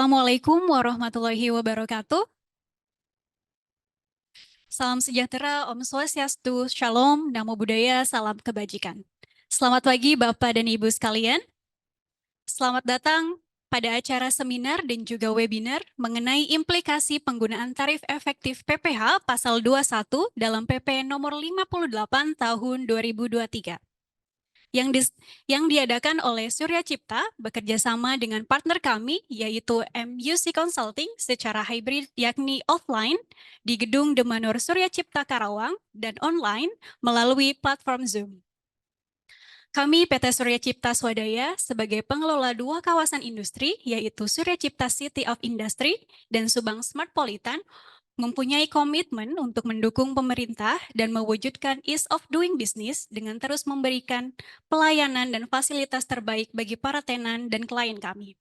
Assalamualaikum warahmatullahi wabarakatuh. Salam sejahtera, Om Swastiastu, Shalom, Namo Buddhaya, Salam Kebajikan. Selamat pagi Bapak dan Ibu sekalian. Selamat datang pada acara seminar dan juga webinar mengenai implikasi penggunaan tarif efektif PPh Pasal 21 dalam PP nomor 58 tahun 2023. Yang diadakan oleh Surya Cipta bekerja sama dengan partner kami yaitu MUC Consulting secara hybrid yakni offline di Gedung The Manor Surya Cipta Karawang dan online melalui platform Zoom. Kami PT Surya Cipta Swadaya sebagai pengelola dua kawasan industri yaitu Surya Cipta City of Industry dan Subang Smartpolitan mempunyai komitmen untuk mendukung pemerintah dan mewujudkan ease of doing business dengan terus memberikan pelayanan dan fasilitas terbaik bagi para tenan dan klien kami.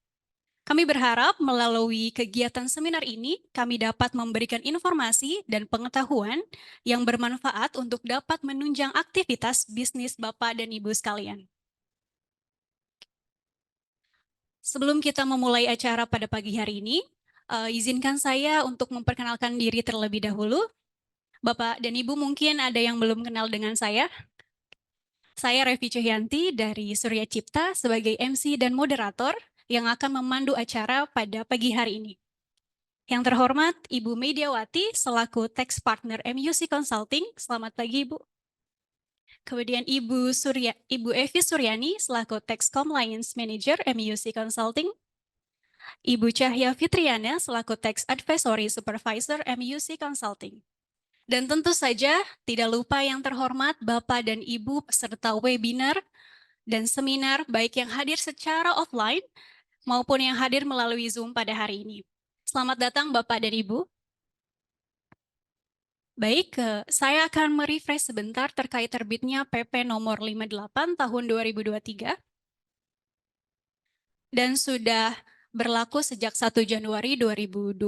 Kami berharap melalui kegiatan seminar ini, kami dapat memberikan informasi dan pengetahuan yang bermanfaat untuk dapat menunjang aktivitas bisnis Bapak dan Ibu sekalian. Sebelum kita memulai acara pada pagi hari ini, izinkan saya untuk memperkenalkan diri terlebih dahulu. Bapak dan Ibu mungkin ada yang belum kenal dengan saya. Saya Revi Cuhyanti dari Surya Cipta sebagai MC dan moderator yang akan memandu acara pada pagi hari ini. Yang terhormat Ibu Mediawati selaku Tax Partner MUC Consulting. Selamat pagi Ibu. Kemudian Ibu Evi Suryani selaku Tax Compliance Manager MUC Consulting. Ibu Cahya Fitriana selaku Tax Advisory Supervisor MUC Consulting. Dan tentu saja tidak lupa yang terhormat Bapak dan Ibu peserta webinar dan seminar baik yang hadir secara offline maupun yang hadir melalui Zoom pada hari ini. Selamat datang Bapak dan Ibu. Baik, saya akan merefresh sebentar terkait terbitnya PP nomor 58 tahun 2023 dan sudah berlaku sejak 1 Januari 2024.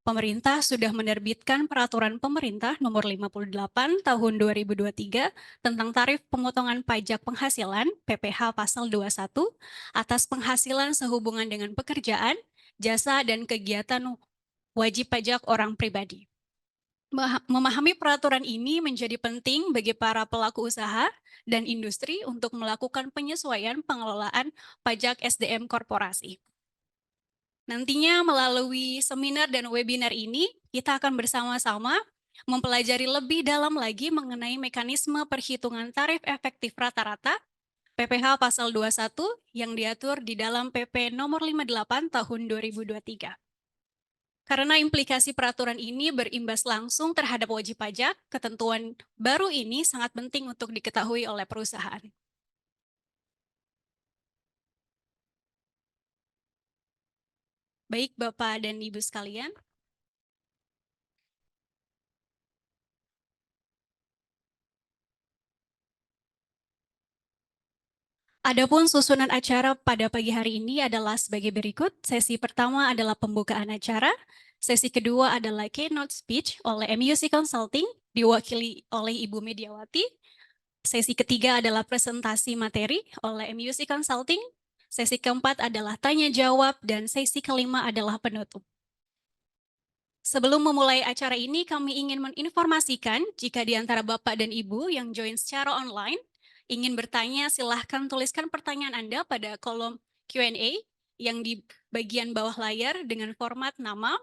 Pemerintah sudah menerbitkan Peraturan Pemerintah Nomor 58 Tahun 2023 tentang tarif pemotongan pajak penghasilan PPh Pasal 21 atas penghasilan sehubungan dengan pekerjaan, jasa, dan kegiatan wajib pajak orang pribadi. Memahami peraturan ini menjadi penting bagi para pelaku usaha dan industri untuk melakukan penyesuaian pengelolaan pajak SDM korporasi. Nantinya melalui seminar dan webinar ini, kita akan bersama-sama mempelajari lebih dalam lagi mengenai mekanisme perhitungan tarif efektif rata-rata PPh Pasal 21 yang diatur di dalam PP nomor 58 tahun 2023. Karena implikasi peraturan ini berimbas langsung terhadap wajib pajak, ketentuan baru ini sangat penting untuk diketahui oleh perusahaan. Baik Bapak dan Ibu sekalian, adapun susunan acara pada pagi hari ini adalah sebagai berikut. Sesi pertama adalah pembukaan acara, sesi kedua adalah keynote speech oleh MUC Consulting diwakili oleh Ibu Mediawati. Sesi ketiga adalah presentasi materi oleh MUC Consulting. Sesi keempat adalah tanya jawab dan sesi kelima adalah penutup. Sebelum memulai acara ini, kami ingin menginformasikan jika di antara Bapak dan Ibu yang join secara online ingin bertanya, silahkan tuliskan pertanyaan Anda pada kolom Q&A yang di bagian bawah layar dengan format nama,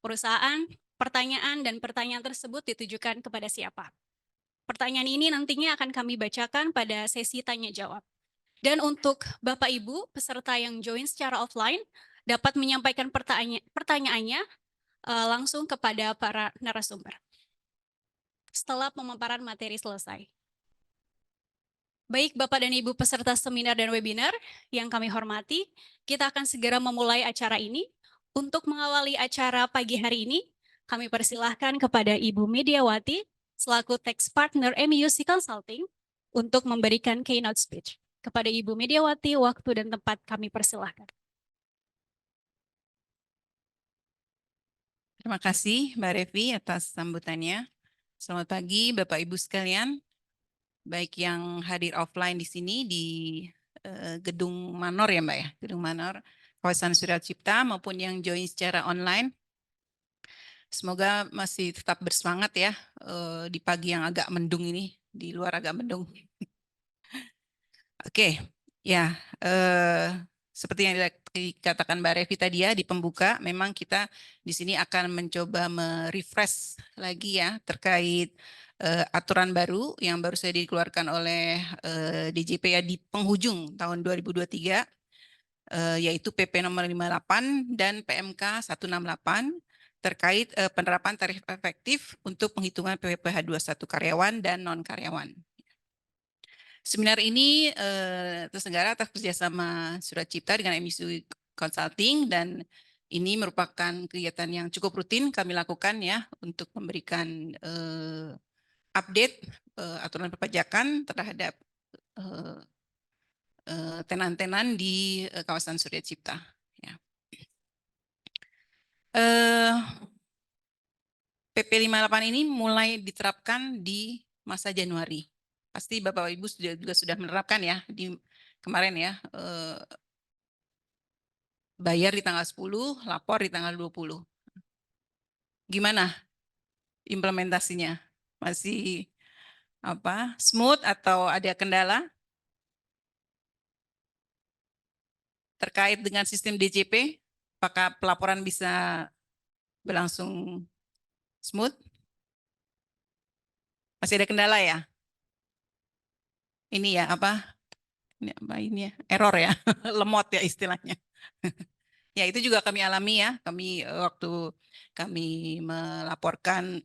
perusahaan, pertanyaan, dan pertanyaan tersebut ditujukan kepada siapa. Pertanyaan ini nantinya akan kami bacakan pada sesi tanya jawab. Dan untuk Bapak Ibu peserta yang join secara offline dapat menyampaikan pertanyaannya langsung kepada para narasumber setelah pemaparan materi selesai. Baik Bapak dan Ibu peserta seminar dan webinar yang kami hormati, kita akan segera memulai acara ini. Untuk mengawali acara pagi hari ini, kami persilahkan kepada Ibu Mediawati selaku Tax Partner MUC Consulting untuk memberikan keynote speech. Kepada Ibu Mediawati, waktu dan tempat kami persilahkan. Terima kasih Mbak Revi atas sambutannya. Selamat pagi Bapak Ibu sekalian, baik yang hadir offline di sini di Gedung Manor ya Mbak ya, Gedung Manor kawasan Surya Cipta maupun yang join secara online. Semoga masih tetap bersemangat ya di pagi yang agak mendung ini, di luar agak mendung. Oke, ya seperti yang dikatakan Mbak Revi tadi ya di pembuka, memang kita di sini akan mencoba merefresh lagi ya terkait aturan baru yang baru saja dikeluarkan oleh DJP ya di penghujung tahun 2023, yaitu PP nomor 58 dan PMK 168 terkait penerapan tarif efektif untuk penghitungan PPh 21 karyawan dan non-karyawan. Seminar ini terselenggara atas kerjasama Surat Cipta dengan MISU Consulting, dan ini merupakan kegiatan yang cukup rutin kami lakukan ya untuk memberikan update aturan perpajakan terhadap tenan-tenan di kawasan Surya Cipta. Ya. PP 58 ini mulai diterapkan di masa Januari. Pasti Bapak Ibu juga sudah menerapkan ya di kemarin ya. Bayar di tanggal 10, lapor di tanggal 20. Gimana implementasinya? Masih smooth atau ada kendala terkait dengan sistem DJP? Apakah pelaporan bisa berlangsung smooth? Masih ada kendala ya? Ini ya ini ya? Error ya, lemot ya istilahnya. Ya, itu juga kami alami ya. Kami waktu kami melaporkan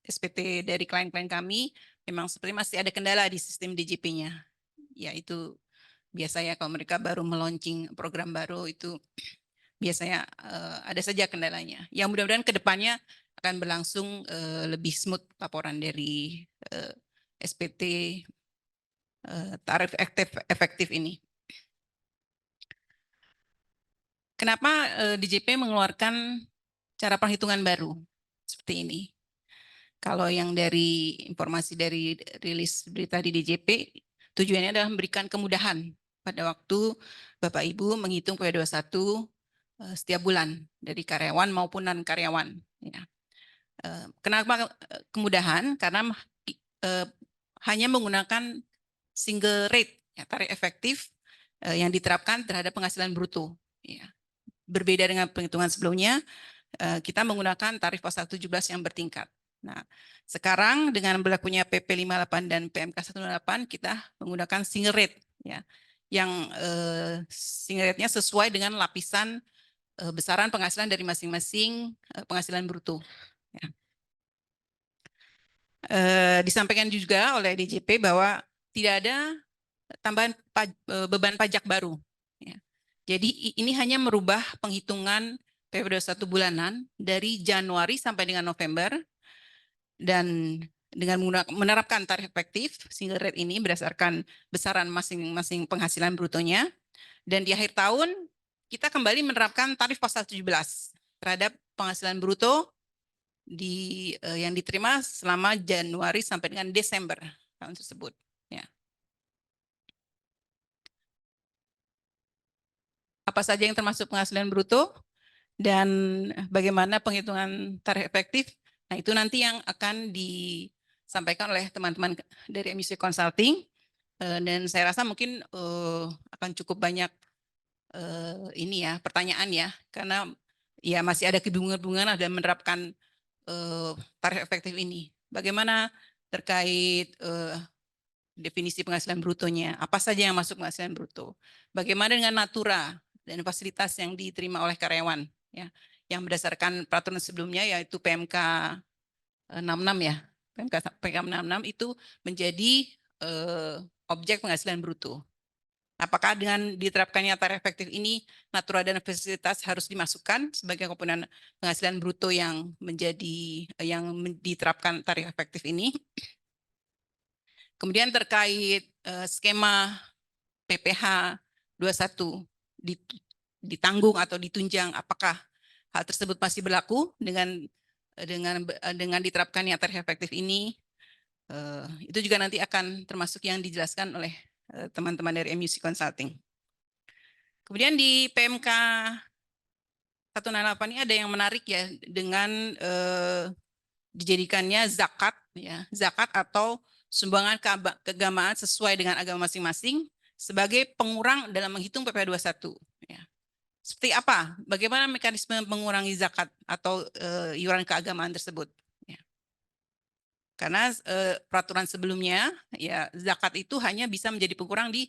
SPT dari klien-klien kami, memang seperti masih ada kendala di sistem DJP-nya. Ya, itu biasanya kalau mereka baru meluncing program baru itu biasanya ada saja kendalanya. Yang mudah-mudahan ke depannya akan berlangsung lebih smooth laporan dari SPT tarif efektif ini. Kenapa DJP mengeluarkan cara perhitungan baru seperti ini? Kalau yang dari informasi dari rilis berita di DJP, tujuannya adalah memberikan kemudahan pada waktu Bapak Ibu menghitung P21 setiap bulan dari karyawan maupun non karyawan. Ya. Kenapa kemudahan? Karena hanya menggunakan single rate, ya, tarif efektif yang diterapkan terhadap penghasilan bruto. Ya. Berbeda dengan penghitungan sebelumnya, kita menggunakan tarif pasal 17 yang bertingkat. Nah, sekarang dengan berlakunya PP 58 dan PMK 168 kita menggunakan single rate ya. Yang single rate-nya sesuai dengan lapisan besaran penghasilan dari masing-masing penghasilan bruto. Ya. Disampaikan juga oleh DJP bahwa tidak ada tambahan beban pajak baru. Ya. Jadi ini hanya merubah penghitungan PP21 bulanan dari Januari sampai dengan November, dan dengan menerapkan tarif efektif single rate ini berdasarkan besaran masing-masing penghasilan brutonya, dan di akhir tahun kita kembali menerapkan tarif pasal 17 terhadap penghasilan bruto yang diterima selama Januari sampai dengan Desember tahun tersebut. Ya. Apa saja yang termasuk penghasilan bruto dan bagaimana penghitungan tarif efektif? Nah, itu nanti yang akan disampaikan oleh teman-teman dari MISU Consulting, dan saya rasa mungkin akan cukup banyak ini ya pertanyaan ya, karena ya masih ada kebingungan-kebingungan dalam menerapkan tarif efektif ini. Bagaimana terkait definisi penghasilan brutonya, apa saja yang masuk penghasilan bruto, bagaimana dengan natura dan fasilitas yang diterima oleh karyawan ya, yang berdasarkan peraturan sebelumnya yaitu PMK 66 ya, PMK 66 itu menjadi objek penghasilan bruto. Apakah dengan diterapkannya tarif efektif ini, natura dan fasilitas harus dimasukkan sebagai komponen penghasilan bruto yang diterapkan tarif efektif ini? Kemudian terkait skema PPh 21 ditanggung atau ditunjang, apakah hal tersebut masih berlaku dengan diterapkannya tarif efektif ini? Itu juga nanti akan termasuk yang dijelaskan oleh teman-teman dari MISU Consulting. Kemudian di PMK 168 ini ada yang menarik ya dengan dijadikannya zakat ya, zakat atau sumbangan keagamaan sesuai dengan agama masing-masing sebagai pengurang dalam menghitung PPh 21 ya. Seperti apa? Bagaimana mekanisme mengurangi zakat atau iuran keagamaan tersebut? Ya. Karena peraturan sebelumnya ya zakat itu hanya bisa menjadi pengurang di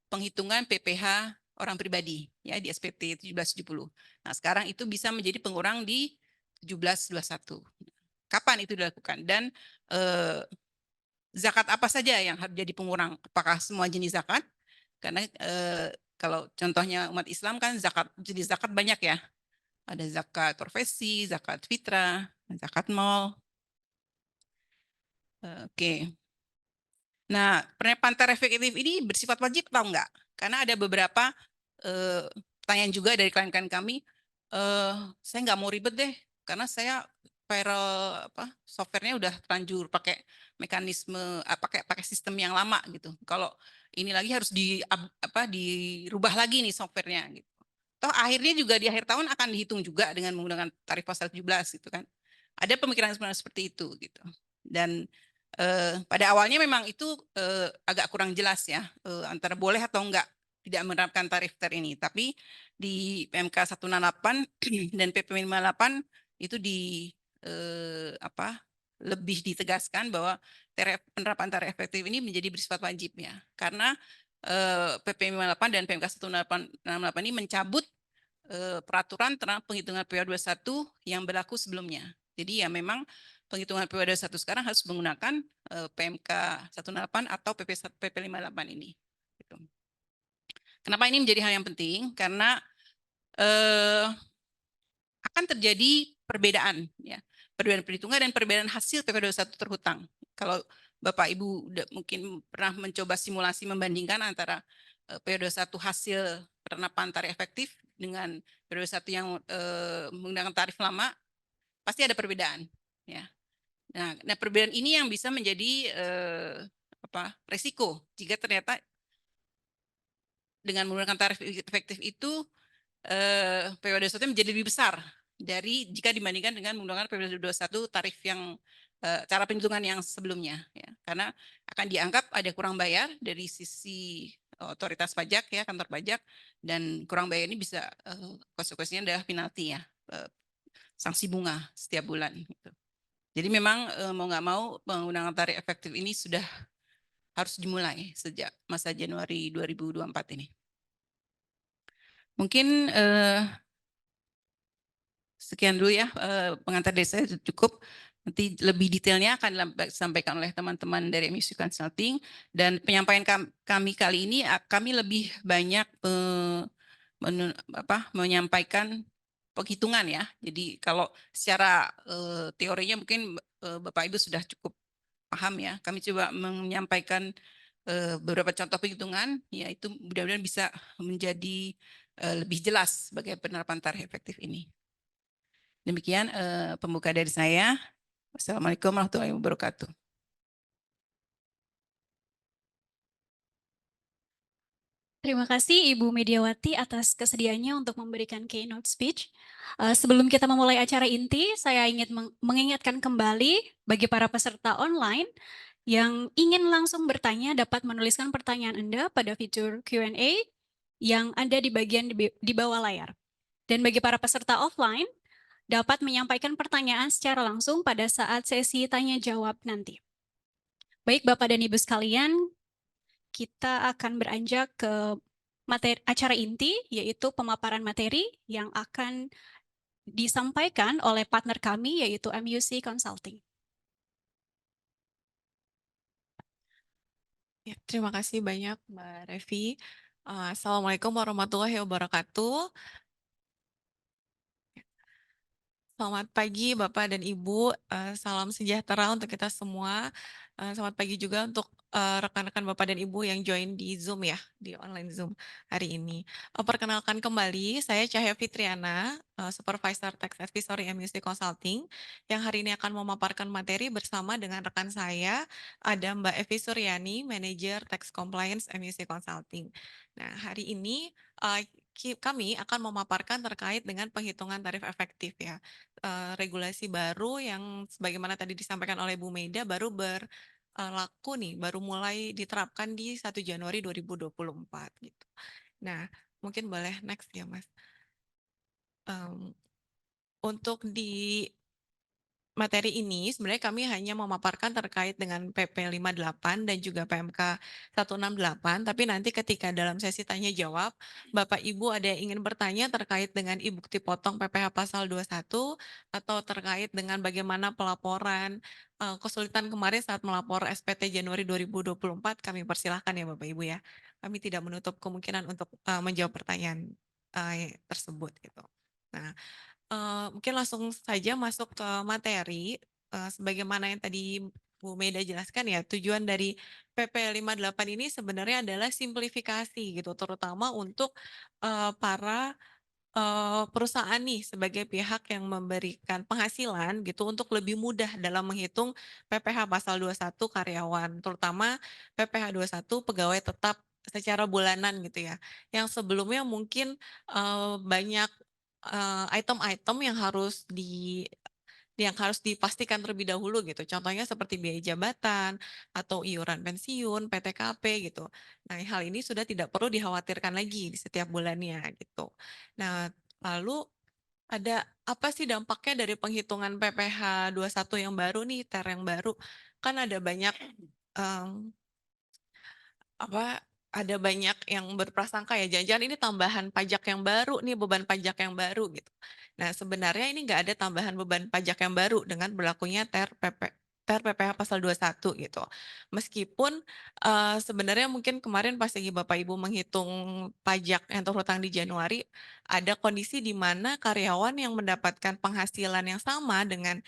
penghitungan PPh orang pribadi ya di SPT 1770. Nah, sekarang itu bisa menjadi pengurang di 1721. Kapan itu dilakukan dan zakat apa saja yang harus jadi pengurang? Apakah semua jenis zakat? Karena kalau contohnya umat Islam kan zakat jenis zakat banyak ya. Ada zakat profesi, zakat fitrah, zakat mal. Oke. Nah, penerapan tarif efektif ini bersifat wajib atau enggak? Karena ada beberapa pertanyaan juga dari klien-klien kami. Saya nggak mau ribet deh, karena saya viral softwarenya udah terlanjur pakai mekanisme pakai sistem yang lama gitu. Kalau ini lagi harus dirubah lagi nih softwarenya gitu. Toh akhirnya juga di akhir tahun akan dihitung juga dengan menggunakan tarif pasal 17 gitu kan. Ada pemikiran seperti itu gitu. Dan pada awalnya memang itu agak kurang jelas ya antara boleh atau enggak tidak menerapkan tarif ter ini. Tapi di PMK 168 dan PP 58 itu lebih ditegaskan bahwa penerapan tarif efektif ini menjadi bersifat wajib ya. Karena PP 58 dan PMK 168 ini mencabut peraturan tentang penghitungan PPh 21 yang berlaku sebelumnya. Jadi ya memang penghitungan PPh 21 sekarang harus menggunakan PMK 168 atau PP 58 ini. Gitu. Kenapa ini menjadi hal yang penting? Karena akan terjadi perbedaan ya, perbedaan perhitungan dan perbedaan hasil PPh 21 terhutang. Kalau Bapak Ibu mungkin pernah mencoba simulasi membandingkan antara PPh 21 hasil penerapan tarif efektif dengan PPh 21 yang menggunakan tarif lama, pasti ada perbedaan ya. Nah, perbedaan ini yang bisa menjadi resiko jika ternyata dengan menggunakan tarif efektif itu PPh 21 menjadi lebih besar dari jika dibandingkan dengan menggunakan PPh 21 tarif yang cara perhitungan yang sebelumnya ya. Karena akan dianggap ada kurang bayar dari sisi otoritas pajak ya, kantor pajak, dan kurang bayar ini bisa konsekuensinya adalah penalti ya, sanksi bunga setiap bulan gitu. Jadi memang mau nggak mau penggunaan tarif efektif ini sudah harus dimulai sejak masa Januari 2024 ini. Mungkin sekian dulu ya pengantar dari saya cukup. Nanti lebih detailnya akan disampaikan oleh teman-teman dari MUC Consulting, dan penyampaian kami kali ini kami lebih banyak menyampaikan penghitungan ya. Jadi kalau secara teorinya mungkin Bapak Ibu sudah cukup paham ya. Kami coba menyampaikan beberapa contoh penghitungan, yaitu mudah-mudahan bisa menjadi lebih jelas bagaimana penerapan tarif efektif ini. Demikian pembuka dari saya. Wassalamualaikum warahmatullahi wabarakatuh. Terima kasih Ibu Mediawati atas kesediaannya untuk memberikan keynote speech. Sebelum kita memulai acara inti, saya ingin mengingatkan kembali bagi para peserta online yang ingin langsung bertanya dapat menuliskan pertanyaan Anda pada fitur Q&A yang ada di bagian di bawah layar. Dan bagi para peserta offline, dapat menyampaikan pertanyaan secara langsung pada saat sesi tanya jawab nanti. Baik Bapak dan Ibu sekalian, kita akan beranjak ke acara inti, yaitu pemaparan materi yang akan disampaikan oleh partner kami, yaitu MUC Consulting. Ya, terima kasih banyak Mbak Revi. Assalamualaikum warahmatullahi wabarakatuh. Selamat pagi Bapak dan Ibu, salam sejahtera untuk kita semua. Selamat pagi juga untuk rekan-rekan Bapak dan Ibu yang join di Zoom ya, di online Zoom hari ini. Perkenalkan kembali, saya Cahya Fitriana, Supervisor Tax Advisory MUC Consulting, yang hari ini akan memaparkan materi bersama dengan rekan saya, ada Mbak Evi Suryani, Manager Tax Compliance MUC Consulting. Nah, hari ini kami akan memaparkan terkait dengan penghitungan tarif efektif ya. Regulasi baru yang sebagaimana tadi disampaikan oleh Bu Meda baru berlaku nih, baru mulai diterapkan di 1 Januari 2024 gitu. Nah, mungkin boleh next ya, Mas. Untuk di materi ini sebenarnya kami hanya memaparkan terkait dengan PP 58 dan juga PMK 168, tapi nanti ketika dalam sesi tanya jawab, Bapak Ibu ada yang ingin bertanya terkait dengan i-bukti potong PPh pasal 21 atau terkait dengan bagaimana pelaporan kesulitan kemarin saat melapor SPT Januari 2024, kami persilahkan ya Bapak Ibu ya. Kami tidak menutup kemungkinan untuk menjawab pertanyaan tersebut gitu. Nah, mungkin langsung saja masuk ke materi, sebagaimana yang tadi Bu Meda jelaskan ya, tujuan dari PP 58 ini sebenarnya adalah simplifikasi gitu, terutama untuk, para, perusahaan nih sebagai pihak yang memberikan penghasilan gitu untuk lebih mudah dalam menghitung PPh pasal 21 karyawan, terutama PPh 21 pegawai tetap secara bulanan gitu ya. Yang sebelumnya mungkin, banyak item-item yang harus dipastikan terlebih dahulu gitu. Contohnya seperti biaya jabatan atau iuran pensiun, PTKP gitu. Nah, hal ini sudah tidak perlu dikhawatirkan lagi di setiap bulannya gitu. Nah, lalu ada apa sih dampaknya dari penghitungan PPh 21 yang baru nih, TER yang baru? Kan ada banyak em, apa, ada banyak yang berprasangka ya, jangan-jangan ini tambahan pajak yang baru nih, beban pajak yang baru gitu. Nah, sebenarnya ini nggak ada tambahan beban pajak yang baru dengan berlakunya TER PPh pasal 21 gitu. Meskipun sebenarnya mungkin kemarin pas lagi Bapak Ibu menghitung pajak yang terhutang di Januari, ada kondisi di mana karyawan yang mendapatkan penghasilan yang sama dengan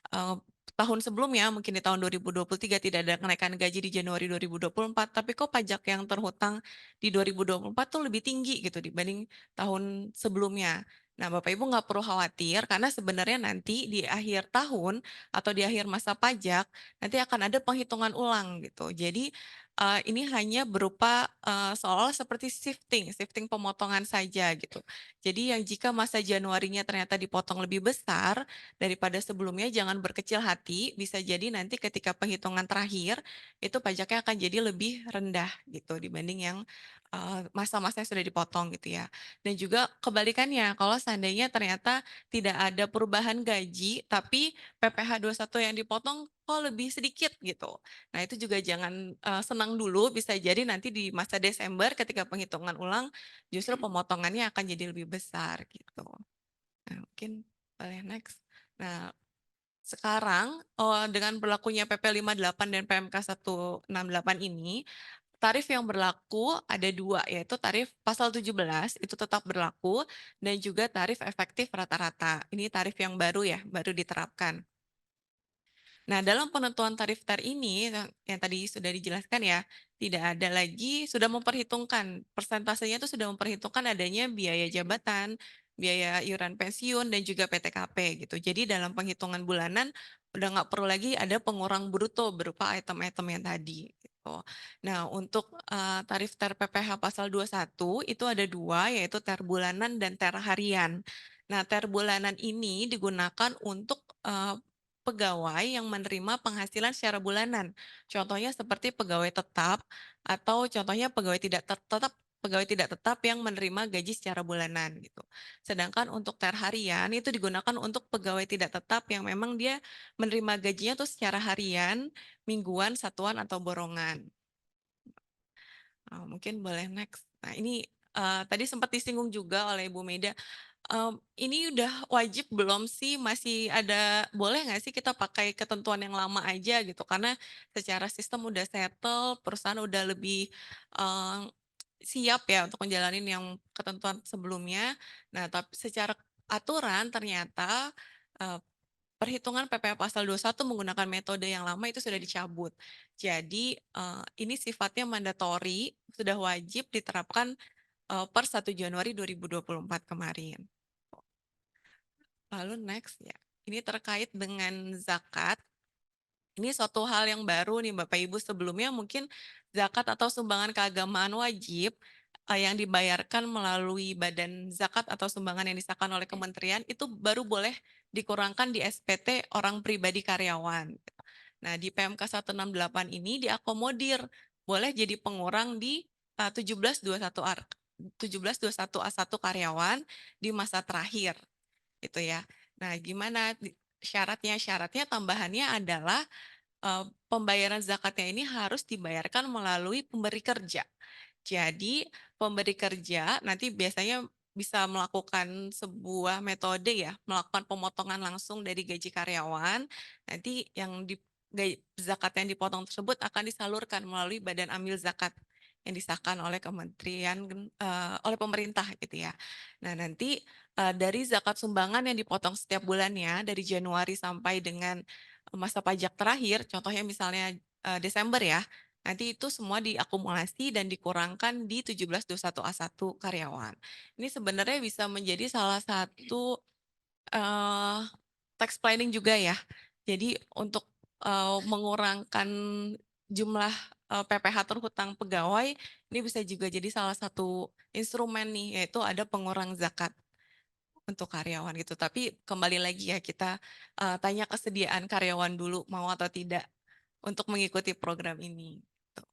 Eee, tahun sebelumnya, mungkin di tahun 2023 tidak ada kenaikan gaji di Januari 2024, tapi kok pajak yang terhutang di 2024 tuh lebih tinggi gitu dibanding tahun sebelumnya. Nah, Bapak Ibu nggak perlu khawatir karena sebenarnya nanti di akhir tahun atau di akhir masa pajak, nanti akan ada penghitungan ulang gitu. Jadi, ini hanya berupa, seolah seperti shifting pemotongan saja gitu. Jadi yang jika masa Januarinya ternyata dipotong lebih besar, daripada sebelumnya jangan berkecil hati, bisa jadi nanti ketika penghitungan terakhir, itu pajaknya akan jadi lebih rendah gitu dibanding yang, masa-masa yang sudah dipotong gitu ya. Dan juga kebalikannya, kalau seandainya ternyata tidak ada perubahan gaji, tapi PPh 21 yang dipotong kok lebih sedikit gitu. Nah itu juga jangan, senang dulu, bisa jadi nanti di masa Desember ketika penghitungan ulang, justru pemotongannya akan jadi lebih besar gitu. Nah mungkin boleh next. Nah, sekarang, dengan berlakunya PP 58 dan PMK 168 ini, tarif yang berlaku ada 2, yaitu tarif pasal 17 itu tetap berlaku dan juga tarif efektif rata-rata. Ini tarif yang baru ya, baru diterapkan. Nah, dalam penentuan tarif TER ini yang tadi sudah dijelaskan ya, tidak ada lagi sudah memperhitungkan persentasenya itu sudah memperhitungkan adanya biaya jabatan, biaya iuran pensiun dan juga PTKP gitu. Jadi dalam penghitungan bulanan udah nggak perlu lagi ada pengurang bruto berupa item-item yang tadi gitu. Nah, untuk tarif TER PPh pasal 21 itu ada 2 yaitu TER bulanan dan TER harian. Nah, TER bulanan ini digunakan untuk pegawai yang menerima penghasilan secara bulanan. Contohnya seperti pegawai tetap atau contohnya pegawai tidak tetap yang menerima gaji secara bulanan gitu. Sedangkan untuk TER harian itu digunakan untuk pegawai tidak tetap yang memang dia menerima gajinya tuh secara harian, mingguan, satuan atau borongan. Mungkin boleh next. Nah ini tadi sempat disinggung juga oleh Ibu Meda. Ini udah wajib belum sih? Masih ada boleh nggak sih kita pakai ketentuan yang lama aja gitu? Karena secara sistem udah settle, perusahaan udah lebih, eee, siap ya untuk menjalanin yang ketentuan sebelumnya. Nah, tapi secara aturan ternyata, eee, perhitungan PPh pasal 21 menggunakan metode yang lama itu sudah dicabut. Jadi, ini sifatnya mandatori, sudah wajib diterapkan, per 1 Januari 2024 kemarin. Lalu next ya, ini terkait dengan zakat. Ini suatu hal yang baru nih Bapak Ibu, sebelumnya mungkin zakat atau sumbangan keagamaan wajib, yang dibayarkan melalui badan zakat atau sumbangan yang disahkan oleh kementerian itu baru boleh dikurangkan di SPT orang pribadi karyawan. Nah, di PMK 168 ini diakomodir boleh jadi pengurang di 1721A1 karyawan di masa terakhir gitu ya. Nah, gimana syaratnya? Syaratnya tambahannya adalah pembayaran zakatnya ini harus dibayarkan melalui pemberi kerja. Jadi pemberi kerja nanti biasanya bisa melakukan sebuah metode ya, melakukan pemotongan langsung dari gaji karyawan. Nanti yang zakat yang dipotong tersebut akan disalurkan melalui Badan Amil Zakat yang disahkan oleh kementerian oleh pemerintah gitu ya. Nah, nanti dari zakat sumbangan yang dipotong setiap bulannya dari Januari sampai dengan masa pajak terakhir, contohnya misalnya Desember ya, nanti itu semua diakumulasi dan dikurangkan di 1721A1 karyawan. Ini sebenarnya bisa menjadi salah satu eh, tax planning juga ya. Jadi untuk mengurangkan jumlah PPh terhutang pegawai, ini bisa juga jadi salah satu instrumen nih, yaitu ada pengurang zakat untuk karyawan gitu. Tapi kembali lagi ya kita tanya kesediaan karyawan dulu mau atau tidak untuk mengikuti program ini. Gitu.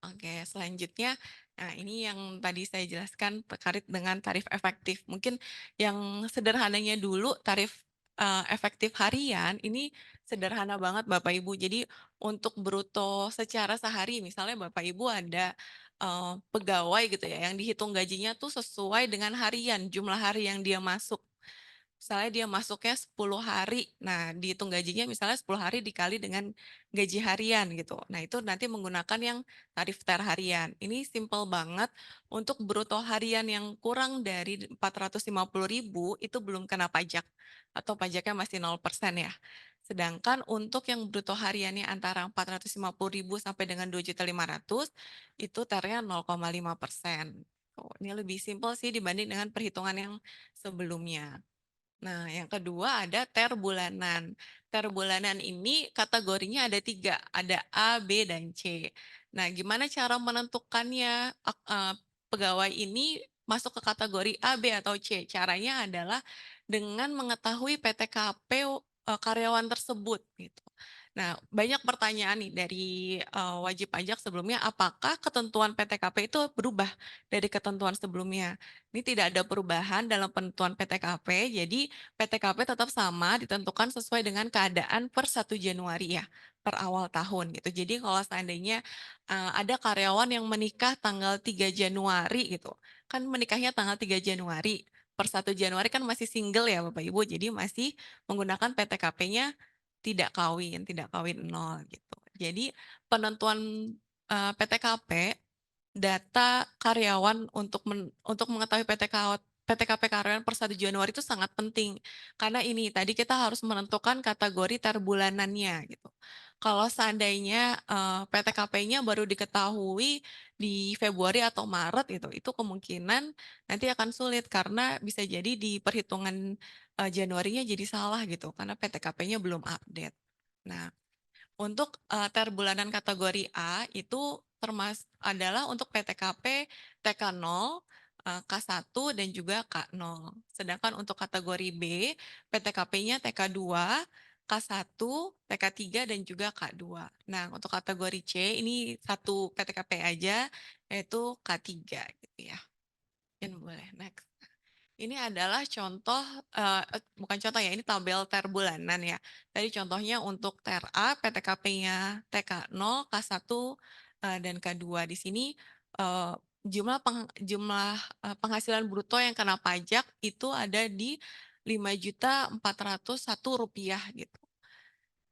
Oke, selanjutnya, nah ini yang tadi saya jelaskan terkait dengan tarif efektif. Mungkin yang sederhananya dulu tarif efektif harian ini sederhana banget Bapak Ibu. Jadi untuk bruto secara sehari, misalnya Bapak Ibu ada pegawai gitu ya, yang dihitung gajinya tuh sesuai dengan harian, jumlah hari yang dia masuk. Misalnya dia masuknya 10 hari, nah dihitung gajinya misalnya 10 hari dikali dengan gaji harian gitu. Nah itu nanti menggunakan yang tarif TER harian. Ini simple banget, untuk bruto harian yang kurang dari 450.000 itu belum kena pajak atau pajaknya masih 0% ya. Sedangkan untuk yang bruto hariannya antara 450.000 sampai dengan 2.500.000 itu TER-nya 0,5%. Ini lebih simpel sih dibanding dengan perhitungan yang sebelumnya. Nah, yang kedua ada TER bulanan. TER bulanan ini kategorinya ada 3, ada A, B, dan C. Nah, gimana cara menentukannya pegawai ini masuk ke kategori A, B, atau C? Caranya adalah dengan mengetahui PTKP karyawan tersebut. Gitu. Nah, banyak pertanyaan nih dari wajib pajak sebelumnya, apakah ketentuan PTKP itu berubah dari ketentuan sebelumnya? Ini tidak ada perubahan dalam penentuan PTKP, jadi PTKP tetap sama ditentukan sesuai dengan keadaan per 1 Januari ya, per awal tahun gitu. Jadi kalau seandainya ada karyawan yang menikah tanggal 3 Januari gitu, kan menikahnya tanggal 3 Januari, per 1 Januari kan masih single ya Bapak Ibu, jadi masih menggunakan PTKP-nya tidak kawin nol gitu. Jadi penentuan PTKP, data karyawan untuk mengetahui PTKP karyawan per 1 Januari itu sangat penting. Karena ini tadi kita harus menentukan kategori terbulanannya gitu. Kalau seandainya PTKP-nya baru diketahui di Februari atau Maret itu kemungkinan nanti akan sulit karena bisa jadi di perhitungan Januarinya jadi salah gitu karena PTKP-nya belum update. Nah, untuk terbulanan kategori A itu adalah untuk PTKP TK0, K1 dan juga K0. Sedangkan untuk kategori B, PTKP-nya TK2, K1, TK3 dan juga K2. Nah, untuk kategori C ini satu PTKP aja yaitu K3 gitu ya. Mungkin boleh next. Ini adalah contoh, bukan contoh ya, ini tabel TER bulanan ya. Tadi contohnya untuk TER A, PTKP-nya TK0, K1, dan K2. Di sini jumlah penghasilan bruto yang kena pajak itu ada di Rp5.401 gitu.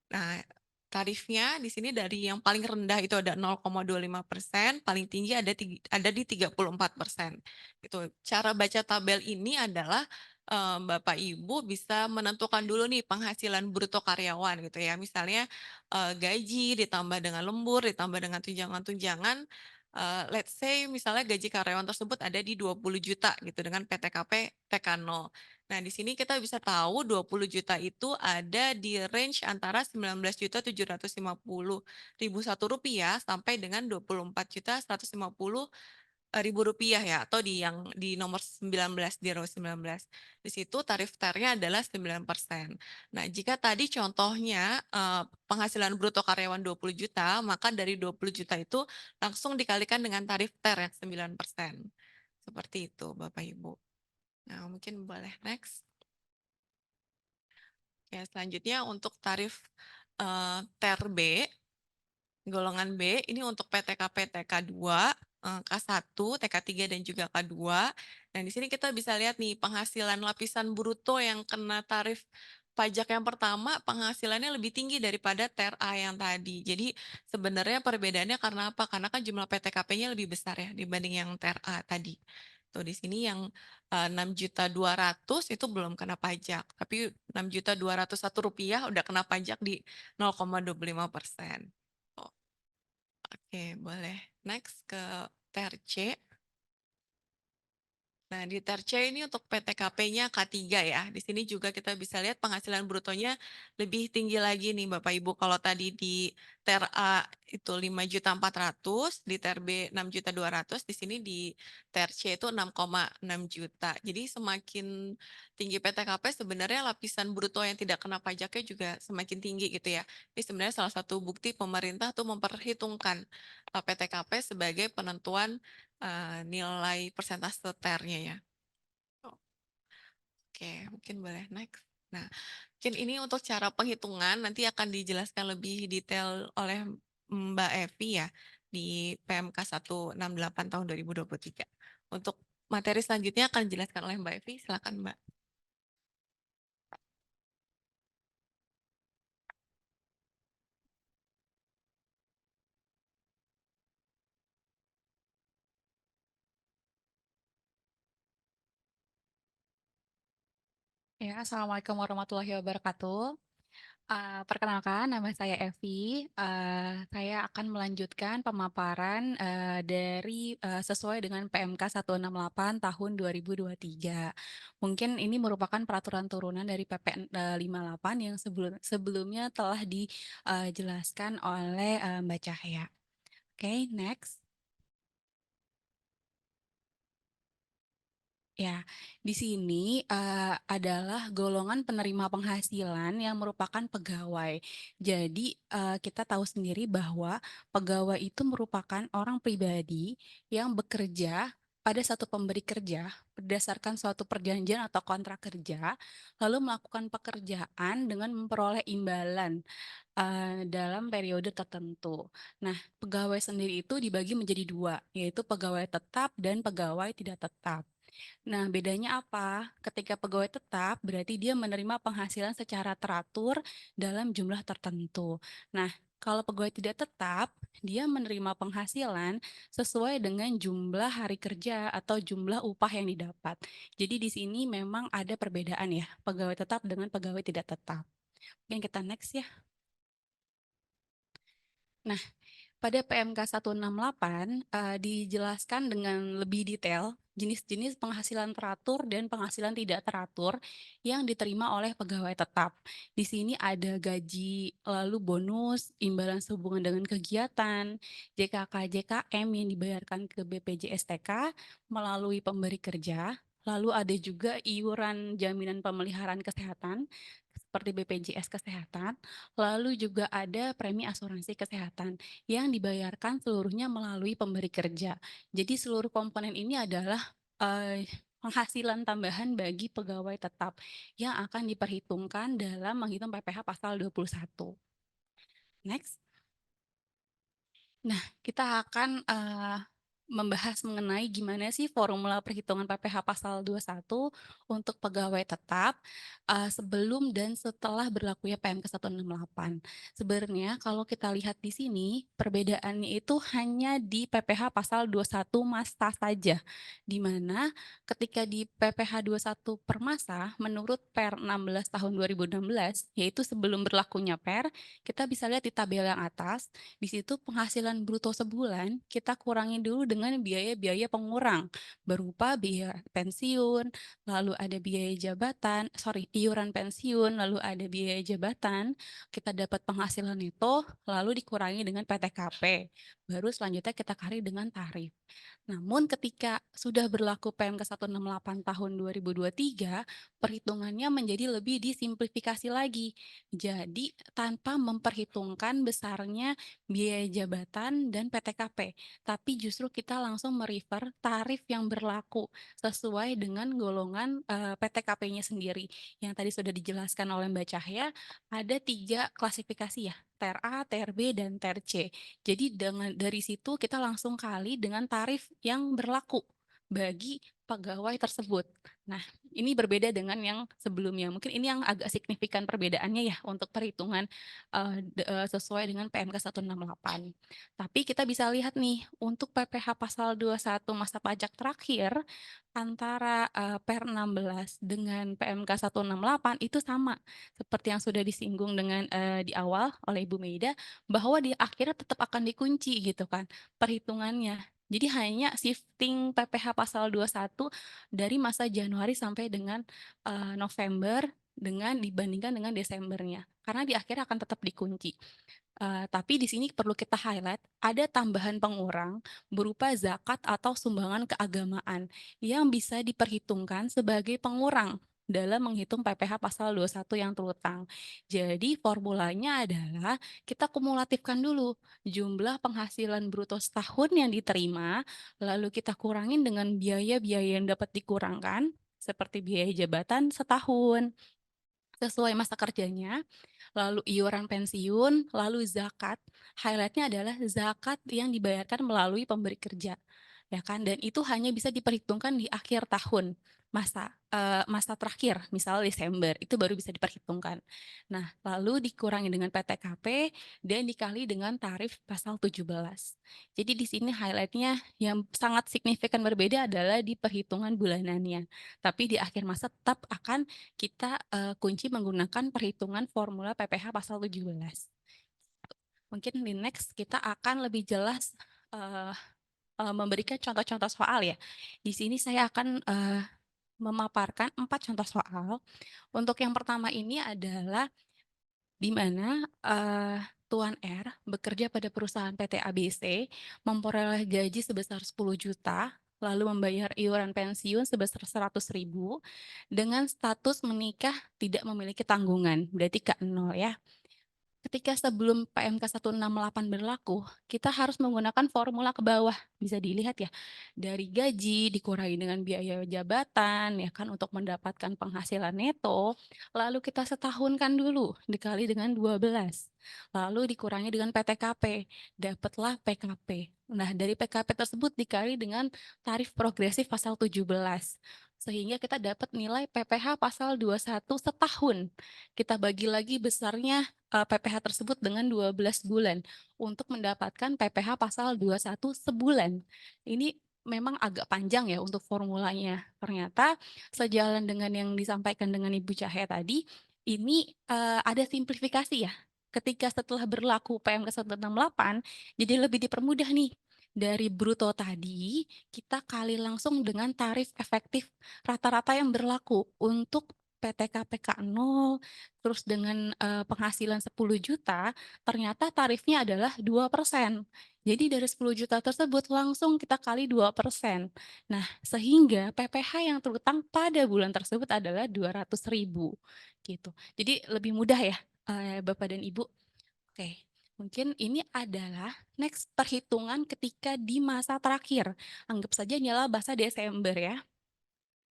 Nah, tarifnya di sini dari yang paling rendah itu ada 0,25%, paling tinggi ada di 34%. Gitu. Cara baca tabel ini adalah Bapak Ibu bisa menentukan dulu nih penghasilan bruto karyawan gitu ya. Misalnya gaji ditambah dengan lembur, ditambah dengan tunjangan-tunjangan let's say misalnya gaji karyawan tersebut ada di 20 juta gitu dengan PTKP TK0. Nah, di sini kita bisa tahu 20 juta itu ada di range antara 19.750.000 rupiah sampai dengan 24.150.000 rupiah ya, atau di nomor 19, di row 19. Di situ tarif TER-nya adalah 9%. Nah, jika tadi contohnya penghasilan bruto karyawan 20 juta, maka dari 20 juta itu langsung dikalikan dengan tarif TER yang 9%. Seperti itu, Bapak Ibu. Nah, mungkin boleh next. Ya, selanjutnya untuk tarif TER B, golongan B, ini untuk PTKP TK2, K1, TK3, dan juga K2. Dan di sini kita bisa lihat nih penghasilan lapisan bruto yang kena tarif pajak yang pertama, penghasilannya lebih tinggi daripada TER A yang tadi. Jadi sebenarnya perbedaannya karena apa? Karena kan jumlah PTKP-nya lebih besar ya dibanding yang TER A tadi. Tuh di sini yang 6.200.000 itu belum kena pajak, tapi 6.201.000 rupiah udah kena pajak di 0,25%. Oke, boleh. Next ke TER C. Nah, di TER C ini untuk PTKP-nya K3 ya. Di sini juga kita bisa lihat penghasilan brutonya lebih tinggi lagi nih Bapak Ibu. Kalau tadi di TER A itu 5.400.000, di TER B 6.200.000, di sini di TER C itu 6,6 juta. Jadi semakin tinggi PTKP sebenarnya lapisan bruto yang tidak kena pajaknya juga semakin tinggi gitu ya. Ini sebenarnya salah satu bukti pemerintah tuh memperhitungkan PTKP sebagai penentuan nilai persentase TER-nya ya. Oke, mungkin boleh next. Nah, mungkin ini untuk cara penghitungan nanti akan dijelaskan lebih detail oleh Mbak Evi ya di PMK 168 tahun 2023. Untuk materi selanjutnya akan dijelaskan oleh Mbak Evi. Silakan Mbak. Ya, Assalamualaikum warahmatullahi wabarakatuh. Perkenalkan, nama saya Evi. Saya akan melanjutkan pemaparan sesuai dengan PMK 168 tahun 2023. Mungkin ini merupakan peraturan turunan dari PP 58 yang sebelumnya telah dijelaskan oleh Mbak Cahya. Oke, next. Ya, di sini adalah golongan penerima penghasilan yang merupakan pegawai. Jadi kita tahu sendiri bahwa pegawai itu merupakan orang pribadi yang bekerja pada satu pemberi kerja berdasarkan suatu perjanjian atau kontrak kerja, lalu melakukan pekerjaan dengan memperoleh imbalan dalam periode tertentu. Nah, pegawai sendiri itu dibagi menjadi dua, yaitu pegawai tetap dan pegawai tidak tetap. Nah, bedanya apa? Ketika pegawai tetap, berarti dia menerima penghasilan secara teratur dalam jumlah tertentu. Nah, kalau pegawai tidak tetap, dia menerima penghasilan sesuai dengan jumlah hari kerja atau jumlah upah yang didapat. Jadi di sini memang ada perbedaan ya, pegawai tetap dengan pegawai tidak tetap. Mungkin kita next ya. Nah, pada PMK 168 dijelaskan dengan lebih detail jenis-jenis penghasilan teratur dan penghasilan tidak teratur yang diterima oleh pegawai tetap. Di sini ada gaji, lalu bonus, imbalan sehubungan dengan kegiatan, JKK, JKM yang dibayarkan ke BPJS TK melalui pemberi kerja, lalu ada juga iuran jaminan pemeliharaan kesehatan seperti BPJS Kesehatan, lalu juga ada premi asuransi kesehatan yang dibayarkan seluruhnya melalui pemberi kerja. Jadi seluruh komponen ini adalah penghasilan tambahan bagi pegawai tetap yang akan diperhitungkan dalam menghitung PPh pasal 21. Next. Nah, kita akan membahas mengenai gimana sih formula perhitungan PPh pasal 21 untuk pegawai tetap sebelum dan setelah berlakunya PMK 168. Sebenarnya kalau kita lihat di sini perbedaannya itu hanya di PPh pasal 21 masa saja, di mana ketika di PPh 21 per masa menurut Per 16 tahun 2016 yaitu sebelum berlakunya Per, kita bisa lihat di tabel yang atas. Di situ penghasilan bruto sebulan kita kurangi dulu dengan biaya-biaya pengurang berupa biaya pensiun, lalu ada biaya jabatan, iuran pensiun, lalu ada biaya jabatan, kita dapat penghasilan neto, lalu dikurangi dengan PTKP, baru selanjutnya kita kali dengan tarif. Namun ketika sudah berlaku PMK 168 tahun 2023, perhitungannya menjadi lebih disimplifikasi lagi. Jadi tanpa memperhitungkan besarnya biaya jabatan dan PTKP, tapi justru kita langsung merefer tarif yang berlaku sesuai dengan golongan PTKP-nya sendiri. Yang tadi sudah dijelaskan oleh Mbak Cahya, ada 3 klasifikasi ya, TER A, TER B, dan TER C. Jadi dari situ kita langsung kali dengan tarif yang berlaku bagi pegawai tersebut. Nah, ini berbeda dengan yang sebelumnya. Mungkin ini yang agak signifikan perbedaannya ya untuk perhitungan sesuai dengan PMK 168. Tapi kita bisa lihat nih, untuk PPh pasal 21 masa pajak terakhir antara Per 16 dengan PMK 168 itu sama seperti yang sudah disinggung dengan di awal oleh Ibu Meida, bahwa di akhirnya tetap akan dikunci gitu kan perhitungannya. Jadi hanya shifting PPh pasal 21 dari masa Januari sampai dengan November dibandingkan dengan Desembernya. Karena di akhir akan tetap dikunci. Tapi di sini perlu kita highlight, ada tambahan pengurang berupa zakat atau sumbangan keagamaan yang bisa diperhitungkan sebagai pengurang dalam menghitung PPh pasal 21 yang terutang. Jadi formulanya adalah kita kumulatifkan dulu jumlah penghasilan bruto setahun yang diterima, lalu kita kurangin dengan biaya-biaya yang dapat dikurangkan, seperti biaya jabatan setahun, sesuai masa kerjanya, lalu iuran pensiun, lalu zakat. Highlightnya adalah zakat yang dibayarkan melalui pemberi kerja, ya kan? Dan itu hanya bisa diperhitungkan di akhir tahun, masa terakhir, misal Desember, itu baru bisa diperhitungkan. Nah, lalu dikurangi dengan PTKP dan dikali dengan tarif pasal 17. Jadi di sini highlightnya yang sangat signifikan berbeda adalah di perhitungan bulanannya. Tapi di akhir masa tetap akan kita kunci menggunakan perhitungan formula PPh pasal 17. Mungkin di next kita akan lebih jelas memberikan contoh-contoh soal ya. Di sini saya akan memaparkan 4 contoh soal. Untuk yang pertama ini adalah di mana Tuan R bekerja pada perusahaan PT ABC, memperoleh gaji sebesar 10 juta, lalu membayar iuran pensiun sebesar 100.000, dengan status menikah tidak memiliki tanggungan, berarti K0 ya. Ketika sebelum PMK 168 berlaku, kita harus menggunakan formula ke bawah, bisa dilihat ya. Dari gaji dikurangi dengan biaya jabatan, ya kan, untuk mendapatkan penghasilan neto, lalu kita setahunkan dulu, dikali dengan 12. Lalu dikurangi dengan PTKP, dapatlah PKP. Nah, dari PKP tersebut dikali dengan tarif progresif pasal 17. Sehingga kita dapat nilai PPh pasal 21 setahun. Kita bagi lagi besarnya PPh tersebut dengan 12 bulan untuk mendapatkan PPh pasal 21 sebulan. Ini memang agak panjang ya untuk formulanya. Ternyata sejalan dengan yang disampaikan dengan Ibu Cahya tadi, ini ada simplifikasi ya. Ketika setelah berlaku PMK 168, jadi lebih dipermudah nih. Dari bruto tadi, kita kali langsung dengan tarif efektif rata-rata yang berlaku untuk PTKP K0, terus dengan penghasilan 10 juta, ternyata tarifnya adalah 2%. Jadi dari 10 juta tersebut langsung kita kali 2%. Nah, sehingga PPh yang terutang pada bulan tersebut adalah 200.000 gitu. Jadi lebih mudah ya Bapak dan Ibu. Oke, mungkin ini adalah next perhitungan ketika di masa terakhir. Anggap saja ini adalah masa Desember ya.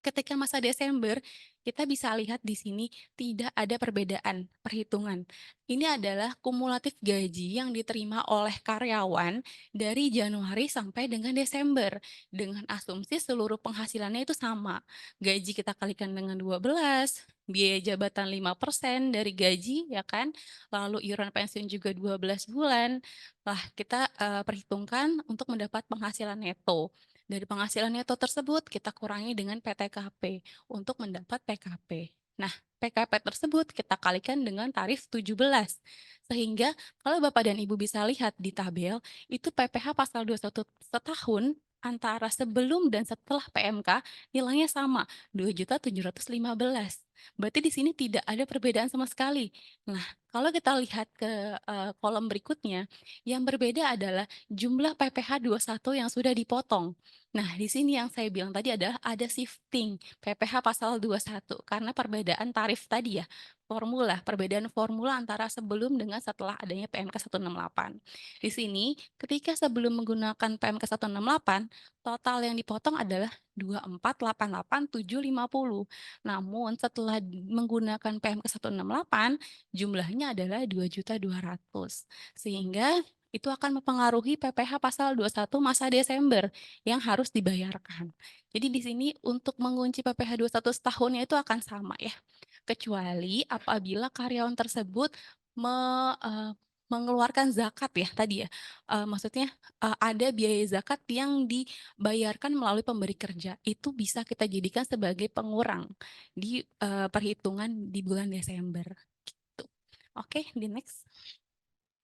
Ketika masa Desember, kita bisa lihat di sini tidak ada perbedaan perhitungan. Ini adalah kumulatif gaji yang diterima oleh karyawan dari Januari sampai dengan Desember. Dengan asumsi seluruh penghasilannya itu sama. Gaji kita kalikan dengan 12, biaya jabatan 5% dari gaji, ya kan? Lalu iuran pensiun juga 12 bulan. Lah, kita perhitungkan untuk mendapat penghasilan neto. Dari penghasilan neto tersebut, kita kurangi dengan PTKP untuk mendapat PKP. Nah, PKP tersebut kita kalikan dengan tarif 17. Sehingga kalau Bapak dan Ibu bisa lihat di tabel, itu PPh pasal 21 setahun antara sebelum dan setelah PMK nilainya sama, 2.715. Berarti di sini tidak ada perbedaan sama sekali. Nah, kalau kita lihat ke kolom berikutnya, yang berbeda adalah jumlah PPh 21 yang sudah dipotong. Nah, di sini yang saya bilang tadi adalah ada shifting PPh pasal 21 karena perbedaan tarif tadi ya, perbedaan formula antara sebelum dengan setelah adanya PMK 168. Di sini, ketika sebelum menggunakan PMK 168, total yang dipotong adalah 2488.750. Namun setelah menggunakan PMK 168, jumlahnya adalah 2.200.000. Sehingga itu akan mempengaruhi PPh pasal 21 masa Desember yang harus dibayarkan. Jadi di sini untuk mengunci PPh 21 setahunnya itu akan sama ya. Kecuali apabila karyawan tersebut mengeluarkan zakat ya tadi ya. Maksudnya ada biaya zakat yang dibayarkan melalui pemberi kerja. Itu bisa kita jadikan sebagai pengurang di perhitungan di bulan Desember. Gitu. Oke, di next.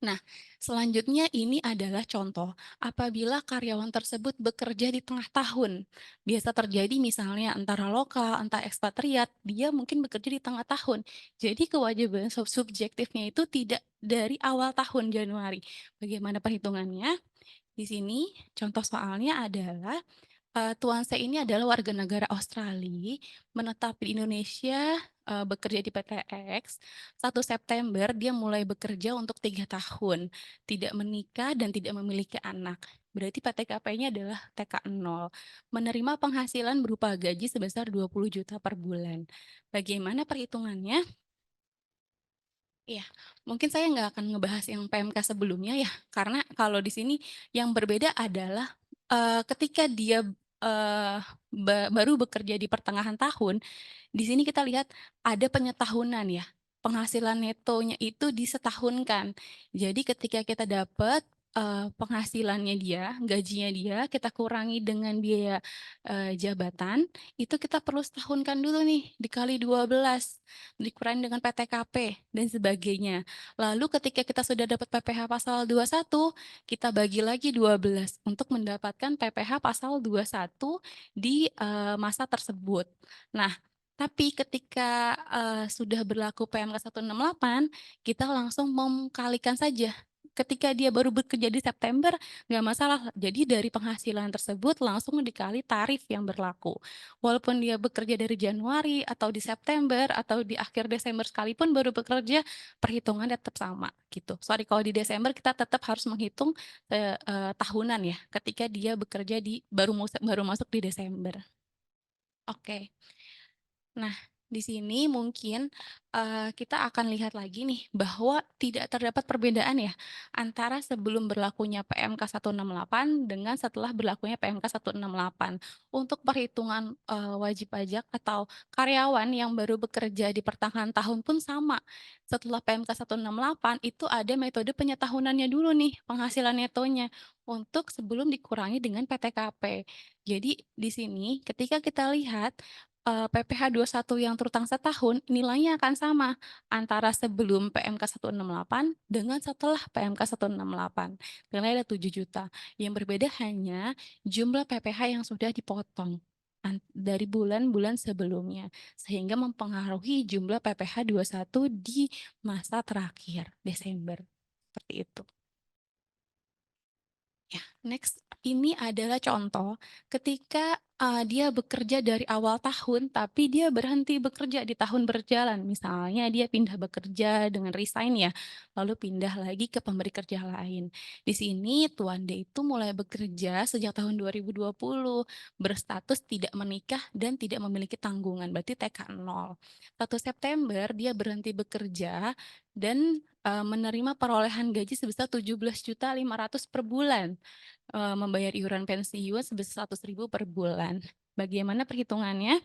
Nah, selanjutnya ini adalah contoh apabila karyawan tersebut bekerja di tengah tahun. Biasa terjadi misalnya antara lokal, entah ekspatriat, dia mungkin bekerja di tengah tahun. Jadi kewajiban subjektifnya itu tidak dari awal tahun Januari. Bagaimana perhitungannya? Di sini contoh soalnya adalah Tuan C ini adalah warga negara Australia, menetap di Indonesia, bekerja di PTX. 1 September dia mulai bekerja untuk 3 tahun, tidak menikah dan tidak memiliki anak. Berarti PTKP-nya adalah TK0. Menerima penghasilan berupa gaji sebesar 20 juta per bulan. Bagaimana perhitungannya? Iya, mungkin saya nggak akan ngebahas yang PMK sebelumnya ya, karena kalau di sini yang berbeda adalah ketika dia baru bekerja di pertengahan tahun, di sini kita lihat ada penyetahunan ya, penghasilan netonya itu disetahunkan. Jadi ketika kita dapat penghasilannya dia, gajinya dia, kita kurangi dengan biaya jabatan, itu kita perlu setahunkan dulu nih, dikali 12, dikurangi dengan PTKP, dan sebagainya. Lalu ketika kita sudah dapat PPh pasal 21, kita bagi lagi 12 untuk mendapatkan PPh pasal 21 di masa tersebut. Nah, tapi ketika sudah berlaku PMK 168, kita langsung mengkalikan saja. Ketika dia baru bekerja di September, nggak masalah. Jadi dari penghasilan tersebut langsung dikali tarif yang berlaku. Walaupun dia bekerja dari Januari atau di September atau di akhir Desember sekalipun baru bekerja, perhitungannya tetap sama gitu. Sorry kalau di Desember kita tetap harus menghitung tahunan ya, ketika dia bekerja di baru masuk di Desember. Oke. Nah, di sini mungkin kita akan lihat lagi nih bahwa tidak terdapat perbedaan ya antara sebelum berlakunya PMK 168 dengan setelah berlakunya PMK 168. Untuk perhitungan wajib pajak atau karyawan yang baru bekerja di pertengahan tahun pun sama. Setelah PMK 168 itu ada metode penyetahunannya dulu nih penghasilan netonya untuk sebelum dikurangi dengan PTKP. Jadi di sini ketika kita lihat PPh 21 yang terutang setahun nilainya akan sama antara sebelum PMK 168 dengan setelah PMK 168. Nilainya ada 7 juta. Yang berbeda hanya jumlah PPh yang sudah dipotong dari bulan-bulan sebelumnya sehingga mempengaruhi jumlah PPh 21 di masa terakhir Desember. Seperti itu. Ya, next ini adalah contoh ketika Dia bekerja dari awal tahun, tapi dia berhenti bekerja di tahun berjalan. Misalnya dia pindah bekerja dengan resign ya, lalu pindah lagi ke pemberi kerja lain. Di sini Tuan D itu mulai bekerja sejak tahun 2020, berstatus tidak menikah dan tidak memiliki tanggungan, berarti TK 0. 1 September dia berhenti bekerja dan, menerima perolehan gaji sebesar 17.500.000 per bulan. Membayar iuran pensiun sebesar 100.000 per bulan. Bagaimana perhitungannya?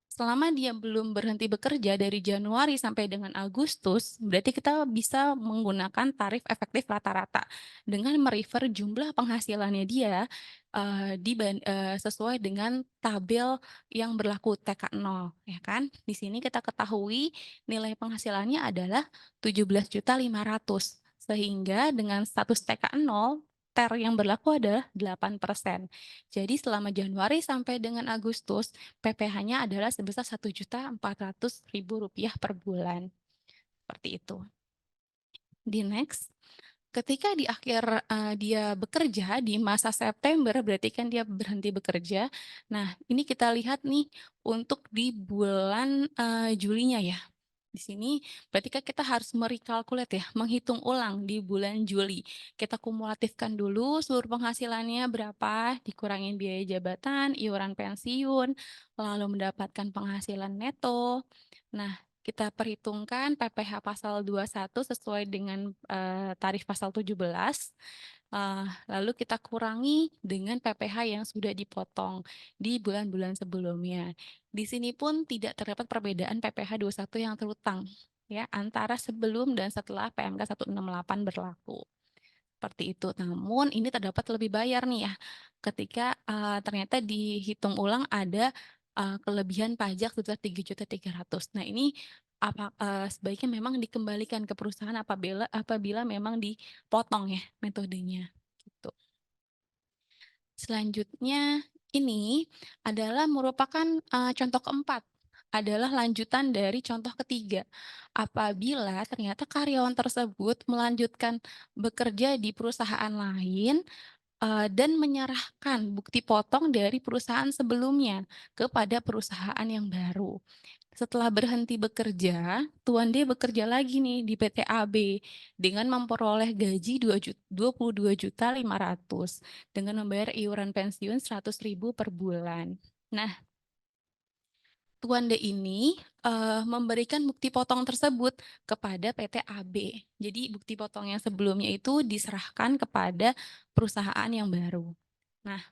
Selama dia belum berhenti bekerja dari Januari sampai dengan Agustus, berarti kita bisa menggunakan tarif efektif rata-rata dengan merefer jumlah penghasilannya dia, sesuai dengan tabel yang berlaku TK 0, ya kan. Di sini kita ketahui nilai penghasilannya adalah 17.500.000, sehingga dengan status TK 0, TER yang berlaku adalah 8%. Jadi selama Januari sampai dengan Agustus, PPh-nya adalah sebesar Rp1.400.000 per bulan, seperti itu. Di next, ketika di akhir, dia bekerja di masa September, berarti kan dia berhenti bekerja. Nah, ini kita lihat nih untuk di bulan, Julinya ya. Di sini berarti kan kita harus merekalkulate ya, menghitung ulang di bulan Juli. Kita kumulatifkan dulu seluruh penghasilannya berapa, dikurangin biaya jabatan, iuran pensiun, lalu mendapatkan penghasilan neto. Nah, kita perhitungkan PPh pasal 21 sesuai dengan, tarif pasal 17, lalu kita kurangi dengan PPh yang sudah dipotong di bulan-bulan sebelumnya. Di sini pun tidak terdapat perbedaan PPh 21 yang terutang ya antara sebelum dan setelah PMK 168 berlaku. Seperti itu. Namun ini terdapat lebih bayar nih ya ketika, ternyata dihitung ulang ada, kelebihan pajak sebesar 3.300.000. Nah ini sebaiknya memang dikembalikan ke perusahaan apabila memang dipotong ya metodenya, gitu. Selanjutnya ini adalah merupakan, contoh keempat, adalah lanjutan dari contoh ketiga. Apabila ternyata karyawan tersebut melanjutkan bekerja di perusahaan lain, dan menyerahkan bukti potong dari perusahaan sebelumnya kepada perusahaan yang baru. Setelah berhenti bekerja, Tuan D bekerja lagi nih di PT AB dengan memperoleh gaji 22.500.000 dengan membayar iuran pensiun 100.000 per bulan. Nah, Tuan D ini, memberikan bukti potong tersebut kepada PT AB. Jadi bukti potong yang sebelumnya itu diserahkan kepada perusahaan yang baru. Nah,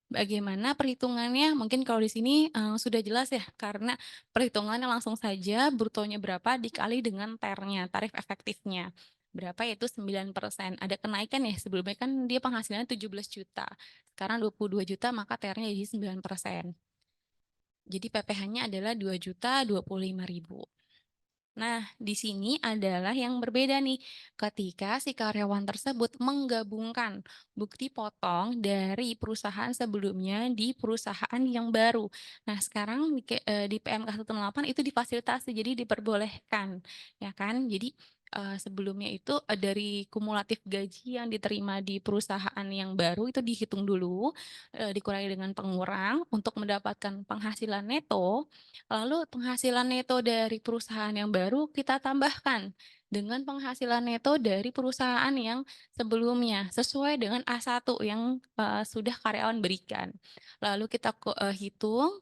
bagaimana perhitungannya? Mungkin kalau di sini, sudah jelas ya, karena perhitungannya langsung saja brutonya berapa dikali dengan TER-nya, tarif efektifnya. Berapa yaitu 9%. Ada kenaikan ya, sebelumnya kan dia penghasilannya 17 juta, sekarang 22 juta maka TER-nya jadi 9%. Jadi PPh-nya adalah 2.025.000. Nah, di sini adalah yang berbeda nih, ketika si karyawan tersebut menggabungkan bukti potong dari perusahaan sebelumnya di perusahaan yang baru. Nah, sekarang di PMK 168 itu difasilitasi, jadi diperbolehkan, ya kan. Jadi, sebelumnya itu, dari kumulatif gaji yang diterima di perusahaan yang baru itu dihitung dulu, dikurangi dengan pengurang untuk mendapatkan penghasilan neto. Lalu penghasilan neto dari perusahaan yang baru kita tambahkan dengan penghasilan neto dari perusahaan yang sebelumnya, sesuai dengan A1 yang, sudah karyawan berikan. Lalu kita hitung,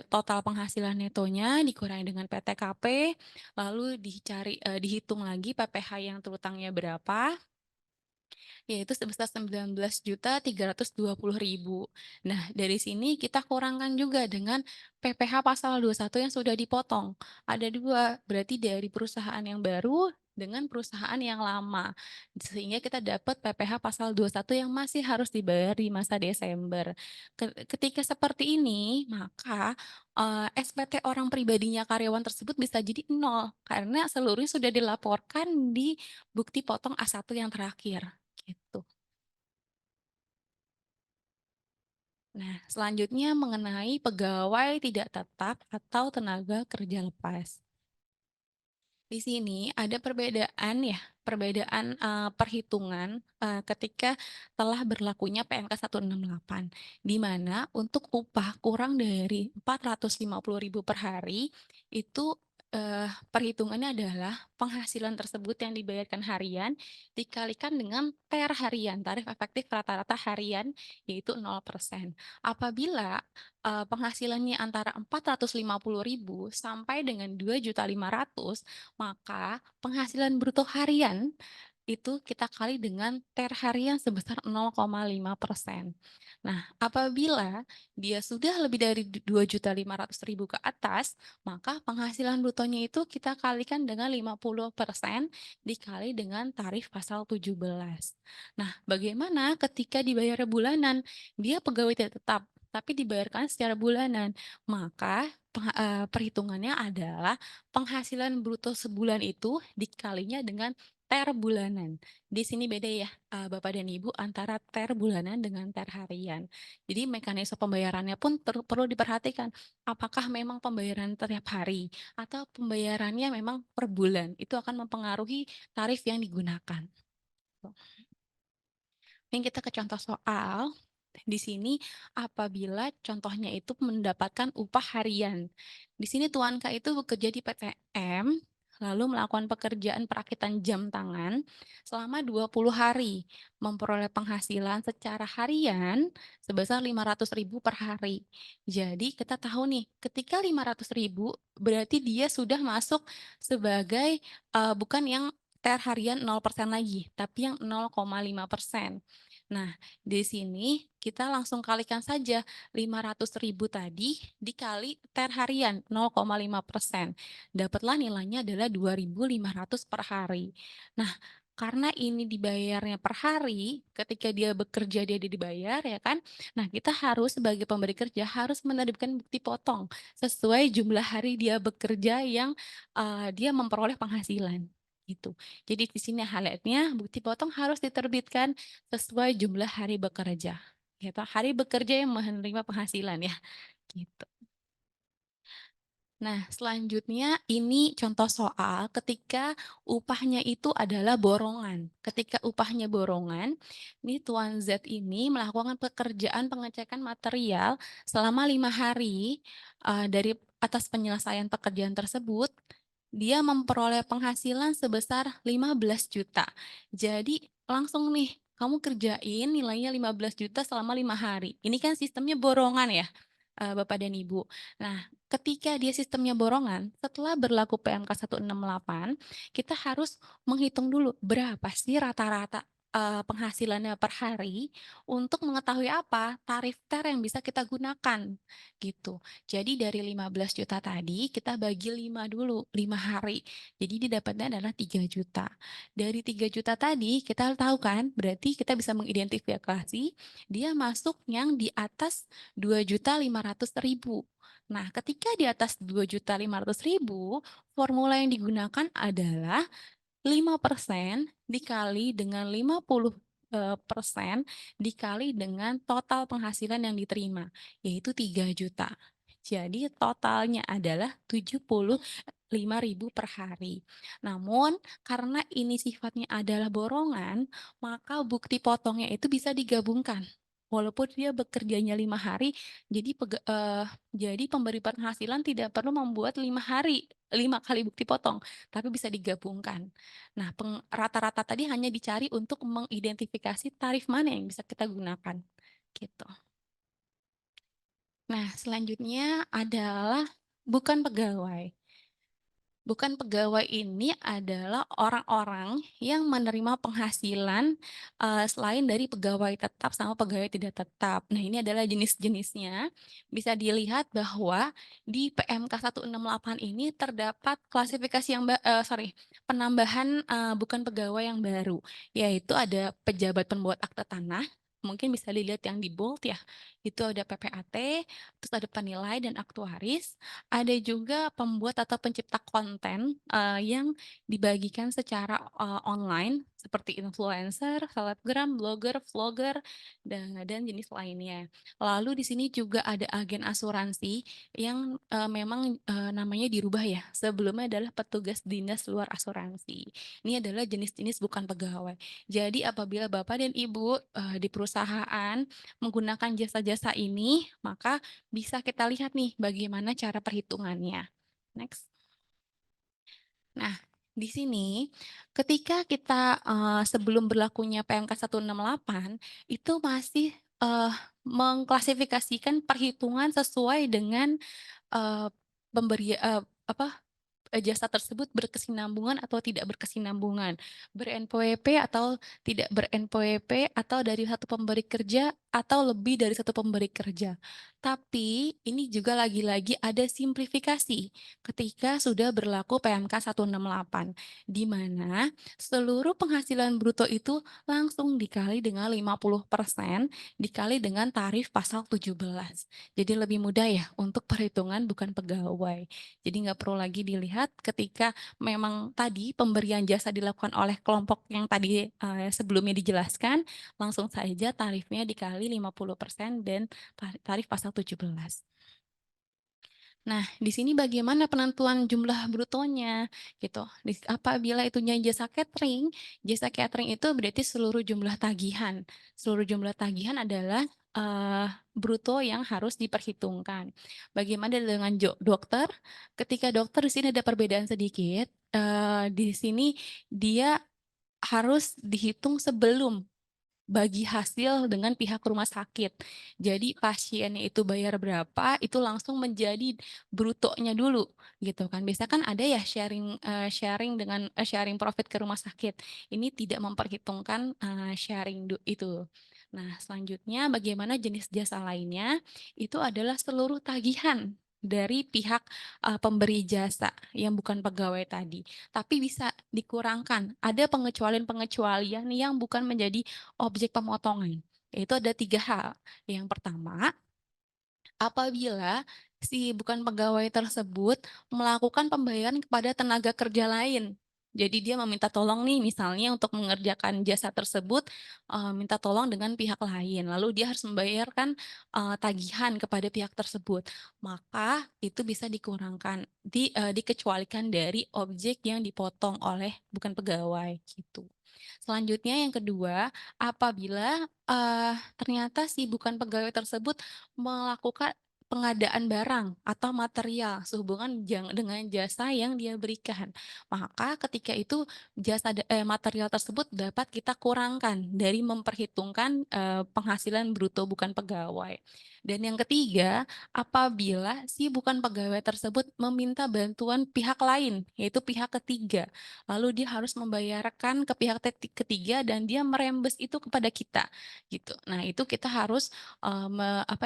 total penghasilan netonya dikurangi dengan PTKP, lalu dihitung lagi PPh yang terutangnya berapa, yaitu sebesar 19.320.000. Nah, dari sini kita kurangkan juga dengan PPh pasal 21 yang sudah dipotong. Ada 2, berarti dari perusahaan yang baru dengan perusahaan yang lama. Sehingga kita dapat PPh pasal 21 yang masih harus dibayar di masa Desember. Ketika seperti ini, maka SPT orang pribadinya karyawan tersebut bisa jadi 0 karena seluruhnya sudah dilaporkan di bukti potong A1 yang terakhir. Gitu. Nah, selanjutnya mengenai pegawai tidak tetap atau tenaga kerja lepas. Di sini ada perbedaan ya, perbedaan perhitungan ketika telah berlakunya PMK 168, di mana untuk upah kurang dari 450.000 per hari itu perhitungannya adalah penghasilan tersebut yang dibayarkan harian dikalikan dengan TER harian, tarif efektif rata-rata harian, yaitu 0%. Apabila penghasilannya antara 450.000 sampai dengan 2.500.000, maka penghasilan bruto harian itu kita kali dengan TER harian sebesar 0,5%. Nah, apabila dia sudah lebih dari 2.500.000 ke atas, maka penghasilan brutonya itu kita kalikan dengan 50% dikali dengan tarif pasal 17. Nah, bagaimana ketika dibayar bulanan? Dia pegawai tidak tetap, tapi dibayarkan secara bulanan. Maka perhitungannya adalah penghasilan bruto sebulan itu dikalinya dengan TER bulanan. Di sini beda ya, Bapak dan Ibu, antara TER bulanan dengan TER harian. Jadi mekanisme pembayarannya pun perlu diperhatikan. Apakah memang pembayaran setiap hari atau pembayarannya memang per bulan? Itu akan mempengaruhi tarif yang digunakan. Mungkin kita ke contoh soal. Di sini apabila contohnya itu mendapatkan upah harian. Di sini Tuan K itu bekerja di PTM, lalu melakukan pekerjaan perakitan jam tangan selama 20 hari, memperoleh penghasilan secara harian sebesar 500.000 per hari. Jadi kita tahu nih, ketika 500.000 berarti dia sudah masuk sebagai bukan yang TER harian 0% lagi, tapi yang 0,5%. Nah, di sini kita langsung kalikan saja 500.000 tadi dikali TER harian 0,5%. Dapatlah nilainya adalah 2.500 per hari. Nah, karena ini dibayarnya per hari, ketika dia bekerja dia dibayar ya kan. Nah, kita harus sebagai pemberi kerja harus menerbitkan bukti potong sesuai jumlah hari dia bekerja yang dia memperoleh penghasilan gitu. Jadi di sini highlight-nya bukti potong harus diterbitkan sesuai jumlah hari bekerja. Gitu. Hari bekerja yang menerima penghasilan ya. Gitu. Nah, selanjutnya ini contoh soal ketika upahnya itu adalah borongan. Ketika upahnya borongan, ini Tuan Z ini melakukan pekerjaan pengecekan material selama 5 hari dari atas penyelesaian pekerjaan tersebut, dia memperoleh penghasilan sebesar 15 juta. Jadi langsung nih, kamu kerjain nilainya 15 juta selama 5 hari. Ini kan sistemnya borongan ya, Bapak dan Ibu. Nah, ketika dia sistemnya borongan, setelah berlaku PMK 168, kita harus menghitung dulu berapa sih rata-rata penghasilannya per hari untuk mengetahui apa tarif TER yang bisa kita gunakan gitu. Jadi dari 15 juta tadi kita bagi 5 dulu, 5 hari. Jadi didapatnya adalah 3 juta. Dari 3 juta tadi kita tahu kan, berarti kita bisa mengidentifikasi dia masuk yang di atas 2.500.000. Nah, ketika di atas 2.500.000, formula yang digunakan adalah 5% dikali dengan 50% dikali dengan total penghasilan yang diterima, yaitu 3 juta. Jadi totalnya adalah 75.000 per hari. Namun karena ini sifatnya adalah borongan, maka bukti potongnya itu bisa digabungkan. Walaupun dia bekerjanya 5 hari, jadi pemberi penghasilan tidak perlu membuat 5 hari, 5 kali bukti potong, tapi bisa digabungkan. Nah, rata-rata tadi hanya dicari untuk mengidentifikasi tarif mana yang bisa kita gunakan, gitu. Nah, selanjutnya adalah bukan pegawai. Bukan pegawai ini adalah orang-orang yang menerima penghasilan selain dari pegawai tetap sama pegawai tidak tetap. Nah, ini adalah jenis-jenisnya. Bisa dilihat bahwa di PMK 168 ini terdapat klasifikasi yang penambahan bukan pegawai yang baru, yaitu ada pejabat pembuat akte tanah. Mungkin bisa dilihat yang di bold ya. Itu ada PPAT, terus ada penilai dan aktuaris. Ada juga pembuat atau pencipta konten yang dibagikan secara online seperti influencer, selebgram, blogger, vlogger, dan jenis lainnya. Lalu di sini juga ada agen asuransi yang memang namanya dirubah ya. Sebelumnya adalah petugas dinas luar asuransi. Ini adalah jenis-jenis bukan pegawai. Jadi apabila Bapak dan Ibu di perusahaan menggunakan jasa-jasa ini, maka bisa kita lihat nih bagaimana cara perhitungannya. Next. Nah, di sini ketika kita sebelum berlakunya PMK 168 itu masih mengklasifikasikan perhitungan sesuai dengan eh, apa jasa tersebut berkesinambungan atau tidak berkesinambungan, ber-NPWP atau tidak ber-NPWP, atau dari satu pemberi kerja atau lebih dari satu pemberi kerja. Tapi ini juga lagi-lagi ada simplifikasi ketika sudah berlaku PMK 168, di mana seluruh penghasilan bruto itu langsung dikali dengan 50% dikali dengan tarif pasal 17. Jadi lebih mudah ya untuk perhitungan bukan pegawai. Jadi nggak perlu lagi dilihat ketika memang tadi pemberian jasa dilakukan oleh kelompok yang tadi sebelumnya dijelaskan, langsung saja tarifnya dikali 50% dan tarif pasal 17. Nah, di sini bagaimana penentuan jumlah brutonya gitu. Apabila itunya jasa catering itu berarti seluruh jumlah tagihan. Seluruh jumlah tagihan adalah bruto yang harus diperhitungkan. Bagaimana dengan dokter? Ketika dokter di sini ada perbedaan sedikit. Di sini dia harus dihitung sebelum bagi hasil dengan pihak rumah sakit. Jadi pasiennya itu bayar berapa, itu langsung menjadi brutonya dulu, gitu kan. Biasanya kan ada ya sharing profit ke rumah sakit. Ini tidak memperhitungkan sharing itu. Nah, selanjutnya bagaimana jenis jasa lainnya? Itu adalah seluruh tagihan dari pihak pemberi jasa yang bukan pegawai tadi. Tapi bisa dikurangkan. Ada pengecualian-pengecualian yang bukan menjadi objek pemotongan. Yaitu ada 3 hal. Yang pertama, apabila si bukan pegawai tersebut melakukan pembayaran kepada tenaga kerja lain. Jadi dia meminta tolong nih misalnya untuk mengerjakan jasa tersebut, minta tolong dengan pihak lain. Lalu dia harus membayarkan tagihan kepada pihak tersebut. Maka itu bisa dikurangkan, dikecualikan dari objek yang dipotong oleh bukan pegawai gitu. Selanjutnya yang kedua, apabila ternyata si bukan pegawai tersebut melakukan pengadaan barang atau material sehubungan dengan jasa yang dia berikan. Maka ketika itu material tersebut dapat kita kurangkan dari memperhitungkan penghasilan bruto bukan pegawai. Dan yang ketiga, apabila si bukan pegawai tersebut meminta bantuan pihak lain, yaitu pihak ketiga, lalu dia harus membayarkan ke pihak ketiga dan dia merembes itu kepada kita, gitu. Nah, itu kita harus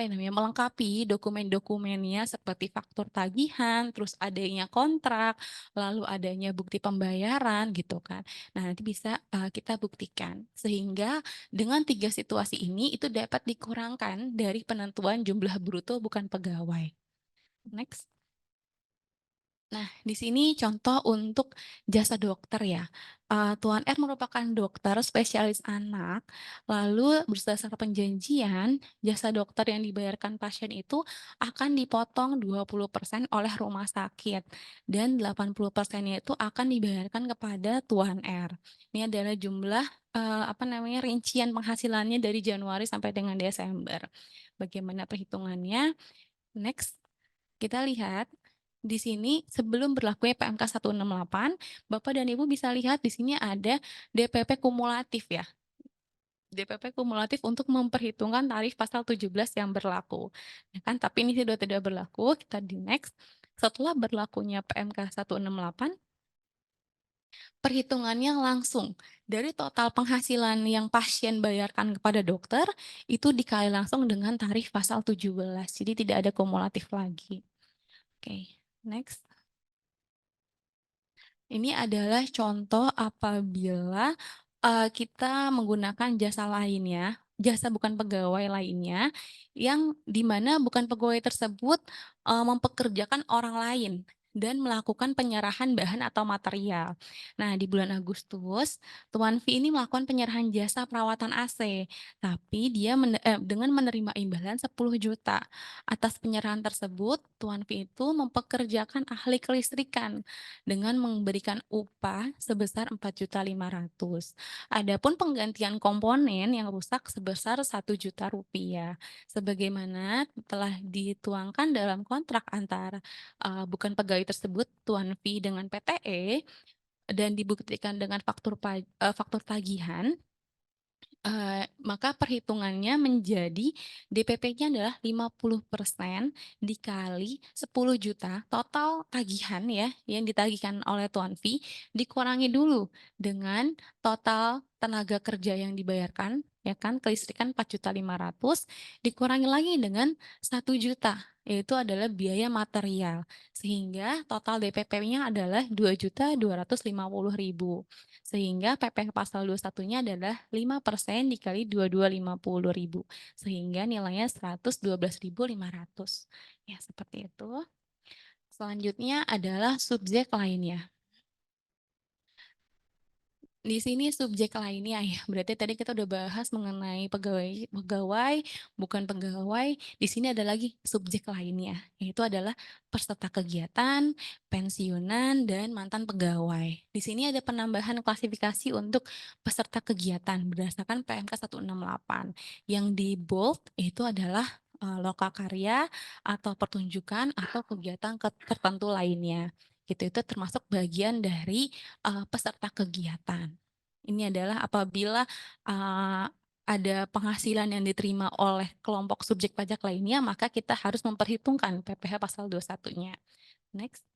melengkapi dokumen-dokumennya seperti faktur tagihan, terus adanya kontrak, lalu adanya bukti pembayaran gitu kan. Nah, nanti bisa kita buktikan sehingga dengan 3 situasi ini itu dapat dikurangkan dari penentuan jumlah bruto bukan pegawai. Next. Nah, di sini contoh untuk jasa dokter ya. Tuan R merupakan dokter spesialis anak, lalu berdasarkan perjanjian, jasa dokter yang dibayarkan pasien itu akan dipotong 20% oleh rumah sakit, dan 80%-nya itu akan dibayarkan kepada Tuan R. Ini adalah jumlah rincian penghasilannya dari Januari sampai dengan Desember. Bagaimana perhitungannya? Next, kita lihat. Di sini sebelum berlakunya PMK 168, Bapak dan Ibu bisa lihat di sini ada DPP kumulatif ya. DPP kumulatif untuk memperhitungkan tarif pasal 17 yang berlaku. Ya kan, tapi ini sudah tidak berlaku, kita di next. Setelah berlakunya PMK 168, perhitungannya langsung dari total penghasilan yang pasien bayarkan kepada dokter, itu dikali langsung dengan tarif pasal 17. Jadi tidak ada kumulatif lagi. Oke. Next. Ini adalah contoh apabila kita menggunakan jasa lainnya, jasa bukan pegawai lainnya, yang di mana bukan pegawai tersebut mempekerjakan orang lain. dan melakukan penyerahan bahan atau material. Nah, di bulan Agustus, Tuan V ini melakukan penyerahan jasa perawatan AC, tapi dia dengan menerima imbalan 10 juta. Atas penyerahan tersebut, Tuan V itu mempekerjakan ahli kelistrikan dengan memberikan upah sebesar 4.500.000. Adapun penggantian komponen yang rusak sebesar 1 juta rupiah. Sebagaimana telah dituangkan dalam kontrak antara bukan pegawai tersebut, Tuan V dengan PTE, dan dibuktikan dengan faktur tagihan, maka perhitungannya menjadi DPP-nya adalah 50% dikali 10 juta total tagihan ya yang ditagihkan oleh Tuan V, dikurangi dulu dengan total tenaga kerja yang dibayarkan ya kan, kelistrikan 4.500.000 dikurangi lagi dengan 1 juta, yaitu adalah biaya material, sehingga total DPP-nya adalah 2.250.000. Sehingga PP pasal 21-nya adalah 5% dikali 2250.000, sehingga nilainya 112.500. Ya, seperti itu. Selanjutnya adalah subjek lainnya. Di sini subjek lainnya ya, berarti tadi kita udah bahas mengenai pegawai, bukan pegawai. Di sini ada lagi subjek lainnya, yaitu adalah peserta kegiatan, pensiunan, dan mantan pegawai. Di sini ada penambahan klasifikasi untuk peserta kegiatan berdasarkan PMK 168. Yang di bold itu adalah lokakarya atau pertunjukan atau kegiatan tertentu lainnya. Gitu, itu termasuk bagian dari peserta kegiatan. Ini adalah apabila ada penghasilan yang diterima oleh kelompok subjek pajak lainnya, maka kita harus memperhitungkan PPh pasal 21-nya. Next.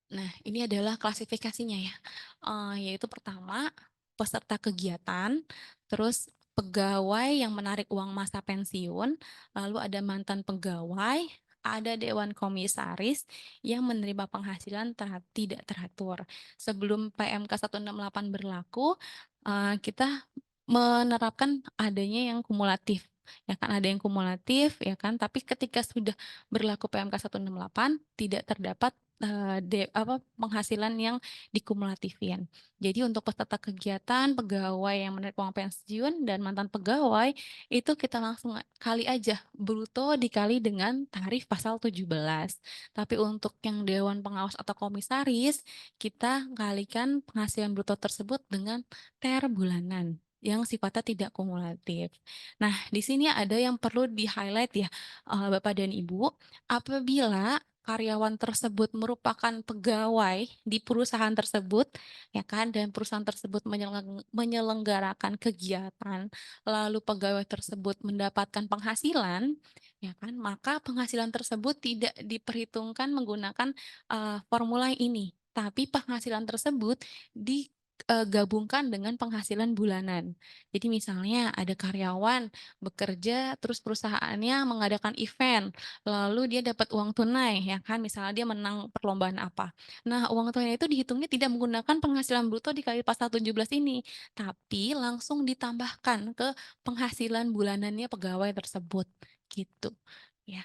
Nah, ini adalah klasifikasinya ya, yaitu pertama peserta kegiatan, terus pegawai yang menarik uang masa pensiun, lalu ada mantan pegawai, ada dewan komisaris yang menerima penghasilan tidak teratur. Sebelum PMK 168 berlaku, kita menerapkan adanya yang kumulatif. Ya kan, ada yang kumulatif ya kan, tapi ketika sudah berlaku PMK 168 tidak terdapat penghasilan yang dikumulatifin. Jadi untuk peserta kegiatan, pegawai yang menarik uang pensiun dan mantan pegawai itu kita langsung kali aja bruto dikali dengan tarif pasal 17. Tapi untuk yang dewan pengawas atau komisaris, kita kalikan penghasilan bruto tersebut dengan TR bulanan yang sifatnya tidak kumulatif. Nah, di sini ada yang perlu di-highlight ya, Bapak dan Ibu, apabila karyawan tersebut merupakan pegawai di perusahaan tersebut, ya kan, dan perusahaan tersebut menyelenggarakan kegiatan, lalu pegawai tersebut mendapatkan penghasilan, ya kan, maka penghasilan tersebut tidak diperhitungkan menggunakan formula ini, tapi penghasilan tersebut digabungkan dengan penghasilan bulanan. Jadi misalnya ada karyawan bekerja, terus perusahaannya mengadakan event, lalu dia dapat uang tunai, ya kan, misalnya dia menang perlombaan apa. Nah, uang tunai itu dihitungnya tidak menggunakan penghasilan bruto dikali pasal 17 ini, tapi langsung ditambahkan ke penghasilan bulanannya pegawai tersebut, gitu. Ya,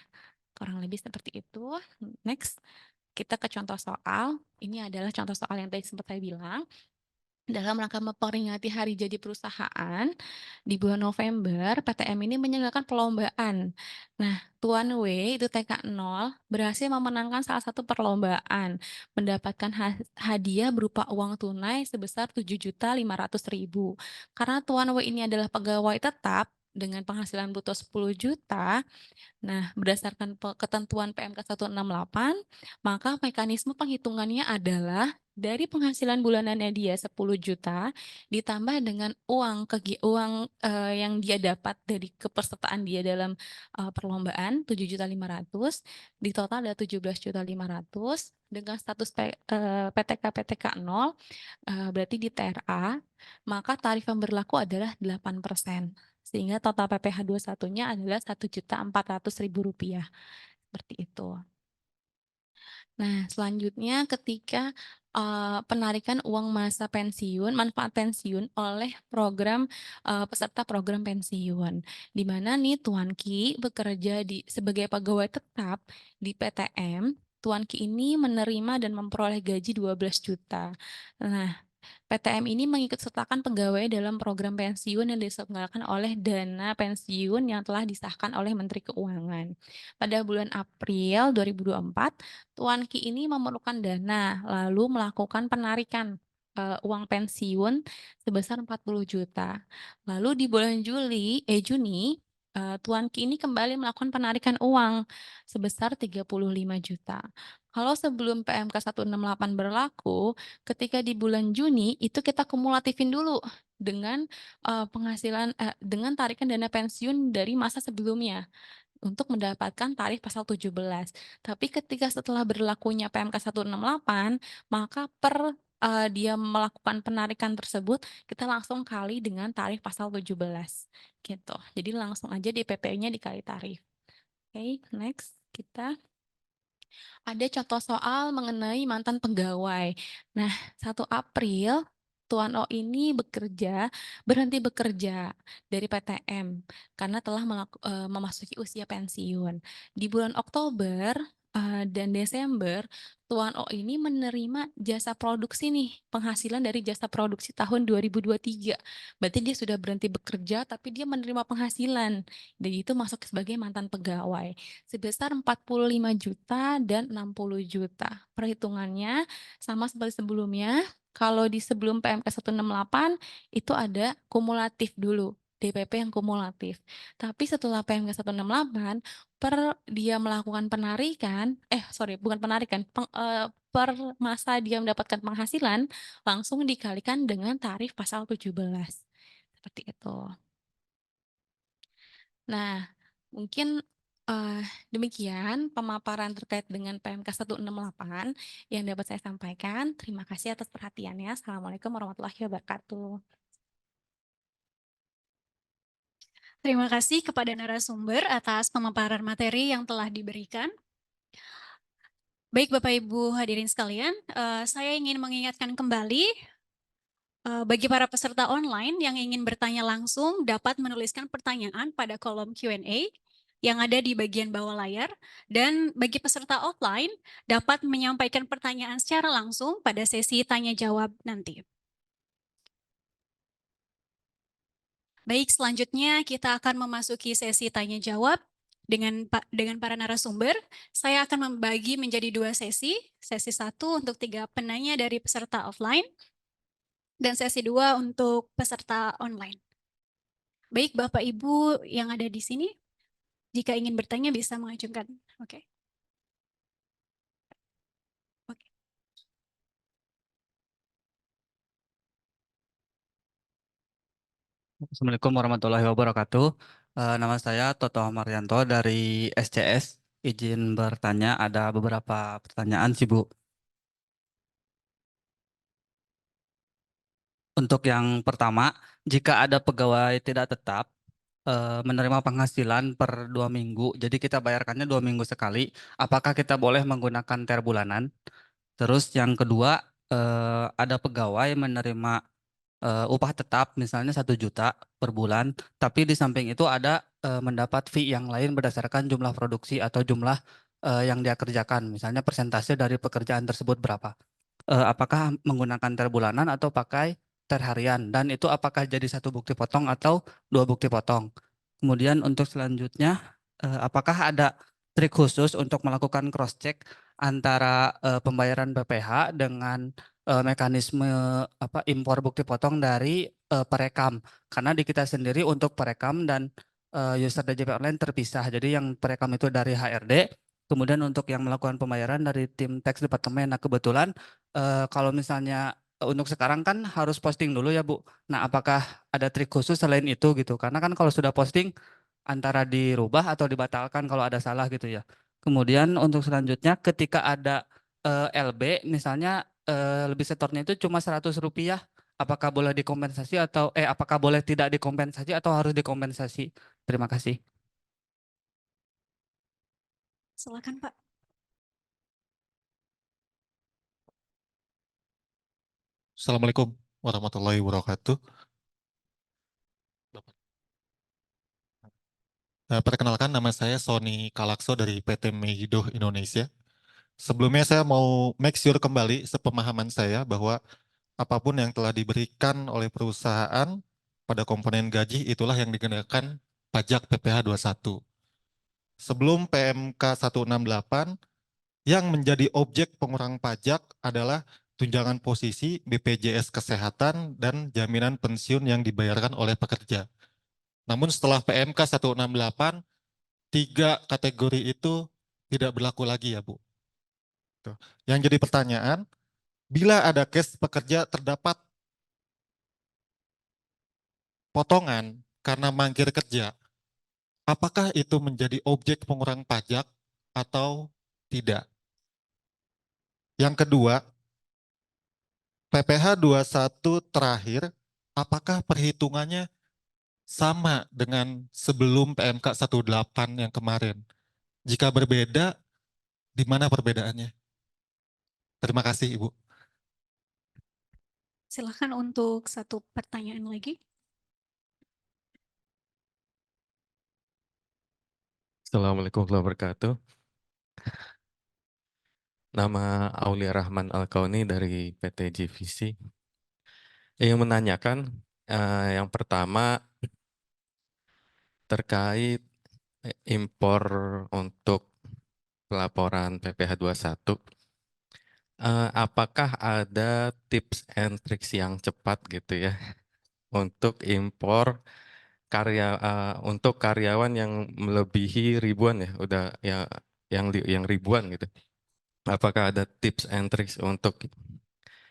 kurang lebih seperti itu. Next, kita ke contoh soal. Ini adalah contoh soal yang tadi sempat saya bilang. Dalam rangka memperingati hari jadi perusahaan, di bulan November, PTM ini menyelenggarakan perlombaan. Nah, Tuan W, itu TK 0, berhasil memenangkan salah satu perlombaan, mendapatkan hadiah berupa uang tunai sebesar 7.500.000. Karena Tuan W ini adalah pegawai tetap dengan penghasilan bruto 10 juta, nah, berdasarkan ketentuan PMK 168, maka mekanisme penghitungannya adalah dari penghasilan bulanannya dia 10 juta ditambah dengan uang yang dia dapat dari kepesertaan dia dalam perlombaan 7.500.000, di total ada 17.500.000 dengan status PTK 0, berarti di TRA, maka tarif yang berlaku adalah 8%. Sehingga total PPh 21-nya adalah Rp1.400.000. Seperti itu. Nah, selanjutnya ketika penarikan uang masa pensiun, manfaat pensiun oleh program peserta program pensiun, di mana nih Tuan Ki bekerja sebagai pegawai tetap di PTM, Tuan Ki ini menerima dan memperoleh gaji 12 juta. Nah, PTM ini mengikutsertakan pegawai dalam program pensiun yang diselenggarakan oleh dana pensiun yang telah disahkan oleh Menteri Keuangan. Pada bulan April 2024, Tuan Ki ini memerlukan dana, lalu melakukan penarikan uang pensiun sebesar 40 juta. Lalu di bulan Juni, Tuan Ki ini kembali melakukan penarikan uang sebesar 35 juta. Kalau sebelum PMK 168 berlaku, ketika di bulan Juni itu kita kumulatifin dulu dengan dengan tarikan dana pensiun dari masa sebelumnya untuk mendapatkan tarif pasal 17. Tapi ketika setelah berlakunya PMK 168, maka dia melakukan penarikan tersebut, kita langsung kali dengan tarif pasal 17 gitu. Jadi langsung aja DPP-nya dikali tarif. Oke, next kita ada contoh soal mengenai mantan pegawai. Nah, 1 April Tuan O ini berhenti bekerja dari PTM karena telah memasuki usia pensiun. Di bulan Oktober dan Desember, Tuan O ini menerima jasa produksi nih, penghasilan dari jasa produksi tahun 2023. Berarti dia sudah berhenti bekerja tapi dia menerima penghasilan. Dan itu masuk sebagai mantan pegawai sebesar 45 juta dan 60 juta. Perhitungannya sama seperti sebelumnya. Kalau di sebelum PMK 168 itu ada kumulatif dulu, DPP yang kumulatif. Tapi setelah PMK 168 dia melakukan penarikan, bukan penarikan, per masa dia mendapatkan penghasilan langsung dikalikan dengan tarif pasal 17. Seperti itu. Nah, mungkin demikian pemaparan terkait dengan PMK 168 yang dapat saya sampaikan. Terima kasih atas perhatiannya. Assalamualaikum warahmatullahi wabarakatuh. Terima kasih kepada narasumber atas pemaparan materi yang telah diberikan. Baik Bapak Ibu hadirin sekalian, saya ingin mengingatkan kembali bagi para peserta online yang ingin bertanya langsung dapat menuliskan pertanyaan pada kolom Q&A yang ada di bagian bawah layar, dan bagi peserta offline dapat menyampaikan pertanyaan secara langsung pada sesi tanya jawab nanti. Baik, selanjutnya kita akan memasuki sesi tanya jawab dengan para narasumber. Saya akan membagi menjadi 2 sesi. Sesi 1 untuk 3 penanya dari peserta offline dan sesi 2 untuk peserta online. Baik, Bapak Ibu yang ada di sini, jika ingin bertanya bisa mengajukan. Oke. Assalamualaikum warahmatullahi wabarakatuh. Nama saya Toto Maryanto dari SCS. Izin bertanya, ada beberapa pertanyaan sih Bu. Untuk yang pertama, jika ada pegawai tidak tetap menerima penghasilan per 2 minggu, jadi kita bayarkannya 2 minggu sekali, apakah kita boleh menggunakan TER bulanan? Terus yang kedua, ada pegawai menerima upah tetap misalnya 1 juta per bulan, tapi di samping itu ada mendapat fee yang lain berdasarkan jumlah produksi atau jumlah yang dia kerjakan, misalnya persentase dari pekerjaan tersebut berapa. Apakah menggunakan TER bulanan atau pakai TER harian, dan itu apakah jadi 1 bukti potong atau 2 bukti potong. Kemudian untuk selanjutnya, apakah ada trik khusus untuk melakukan cross check antara pembayaran BPH dengan mekanisme impor bukti potong dari perekam, karena di kita sendiri untuk perekam dan user DJP online terpisah. Jadi yang perekam itu dari HRD, kemudian untuk yang melakukan pembayaran dari tim tax departemen. Nah kebetulan kalau misalnya untuk sekarang kan harus posting dulu ya Bu. Nah apakah ada trik khusus selain itu gitu? Karena kan kalau sudah posting antara dirubah atau dibatalkan kalau ada salah gitu ya. Kemudian untuk selanjutnya ketika ada LB misalnya lebih setornya itu cuma Rp100, apakah boleh dikompensasi atau apakah boleh tidak dikompensasi atau harus dikompensasi? Terima kasih. Silakan Pak. Assalamualaikum warahmatullahi wabarakatuh. Perkenalkan, nama saya Sony Kalakso dari PT Megido Indonesia. Sebelumnya saya mau make sure kembali sepemahaman saya bahwa apapun yang telah diberikan oleh perusahaan pada komponen gaji itulah yang dikenakan pajak PPh 21. Sebelum PMK 168, yang menjadi objek pengurangan pajak adalah tunjangan posisi, BPJS Kesehatan, dan jaminan pensiun yang dibayarkan oleh pekerja. Namun setelah PMK 168, 3 kategori itu tidak berlaku lagi ya Bu. Tuh. Yang jadi pertanyaan, bila ada case pekerja terdapat potongan karena mangkir kerja, apakah itu menjadi objek pengurangan pajak atau tidak? Yang kedua, PPh 21 terakhir, apakah perhitungannya sama dengan sebelum PMK 18 yang kemarin? Jika berbeda, di mana perbedaannya? Terima kasih Ibu. Silakan untuk satu pertanyaan lagi. Assalamualaikum warahmatullahi wabarakatuh. Nama Aulia Rahman Alkauni dari PT JVC. Yang menanyakan yang pertama terkait impor untuk pelaporan PPh 21. Apakah ada tips and tricks yang cepat gitu ya untuk impor untuk karyawan yang melebihi ribuan ya, udah ya yang ribuan gitu. Apakah ada tips and tricks untuk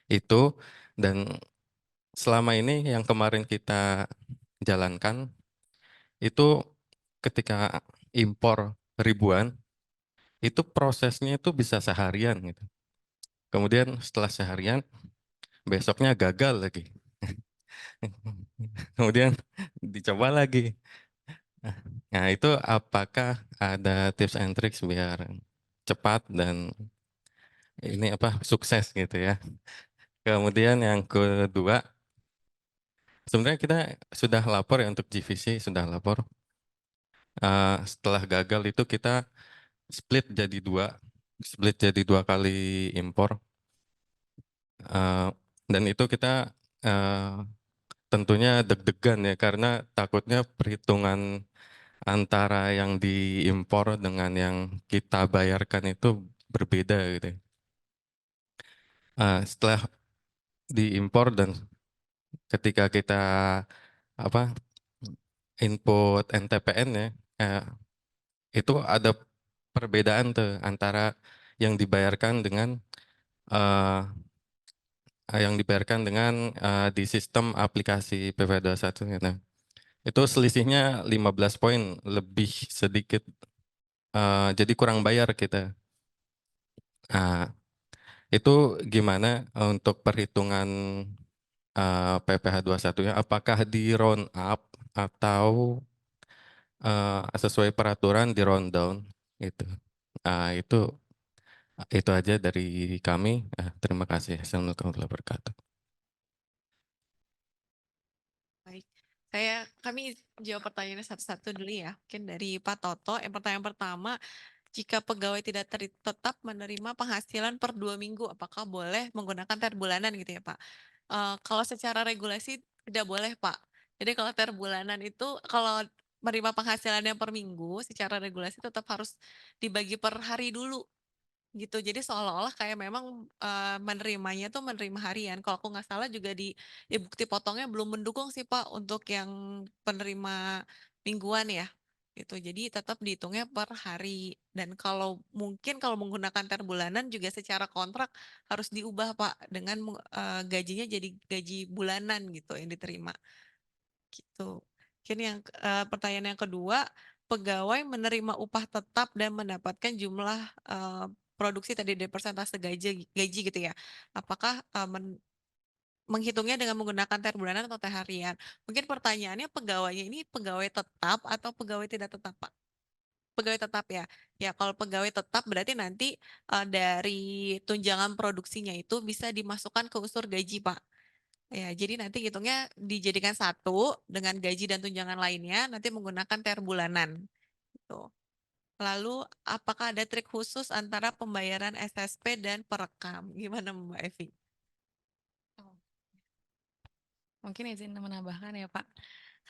itu? Dan selama ini yang kemarin kita jalankan itu ketika impor ribuan itu prosesnya itu bisa seharian gitu. Kemudian setelah seharian besoknya gagal lagi. Kemudian dicoba lagi. Nah, itu apakah ada tips and tricks biar cepat dan ini sukses gitu ya. Kemudian yang kedua, sebenarnya kita sudah lapor ya untuk GVC, sudah lapor. Setelah gagal itu kita split jadi dua kali impor. Dan itu kita tentunya deg-degan ya, karena takutnya perhitungan antara yang diimpor dengan yang kita bayarkan itu berbeda gitu. Setelah diimpor dan ketika kita input NTPN ya, itu ada perbedaan tuh antara yang dibayarkan dengan di sistem aplikasi PPh 21 gitu. Itu selisihnya 15 poin lebih sedikit, jadi kurang bayar kita. Itu gimana untuk perhitungan PPh 21-nya? Apakah di round up atau sesuai peraturan di round down gitu? Itu aja dari kami. Terima kasih. Assalamualaikum warahmatullahi wabarakatuh. Baik, kami jawab pertanyaannya satu-satu dulu ya. Mungkin dari Pak Toto, yang pertanyaan pertama, jika pegawai tidak tetap menerima penghasilan per 2 minggu, apakah boleh menggunakan THR bulanan gitu ya Pak? Kalau secara regulasi tidak boleh Pak. Jadi kalau THR bulanan itu kalau menerima penghasilannya per minggu, secara regulasi tetap harus dibagi per hari dulu gitu. Jadi seolah-olah kayak memang menerimanya tuh menerima harian. Kalau aku nggak salah juga di bukti potongnya belum mendukung sih Pak untuk yang penerima mingguan ya. Gitu. Jadi tetap dihitungnya per hari. Dan kalau mungkin kalau menggunakan THR bulanan juga secara kontrak harus diubah Pak dengan gajinya jadi gaji bulanan gitu yang diterima. Gitu. Mungkin yang pertanyaan yang kedua, pegawai menerima upah tetap dan mendapatkan jumlah produksi tadi dari persentase gaji gitu ya. Apakah menghitungnya dengan menggunakan THR bulanan atau THR harian? Mungkin pertanyaannya pegawainya ini pegawai tetap atau pegawai tidak tetap, Pak? Pegawai tetap ya. Ya, kalau pegawai tetap berarti nanti dari tunjangan produksinya itu bisa dimasukkan ke unsur gaji, Pak. Ya, jadi nanti hitungnya dijadikan satu dengan gaji dan tunjangan lainnya, nanti menggunakan THR bulanan. Gitu. Lalu apakah ada trik khusus antara pembayaran SSP dan perekam? Gimana Mbak Evi? Mungkin izin menambahkan ya Pak,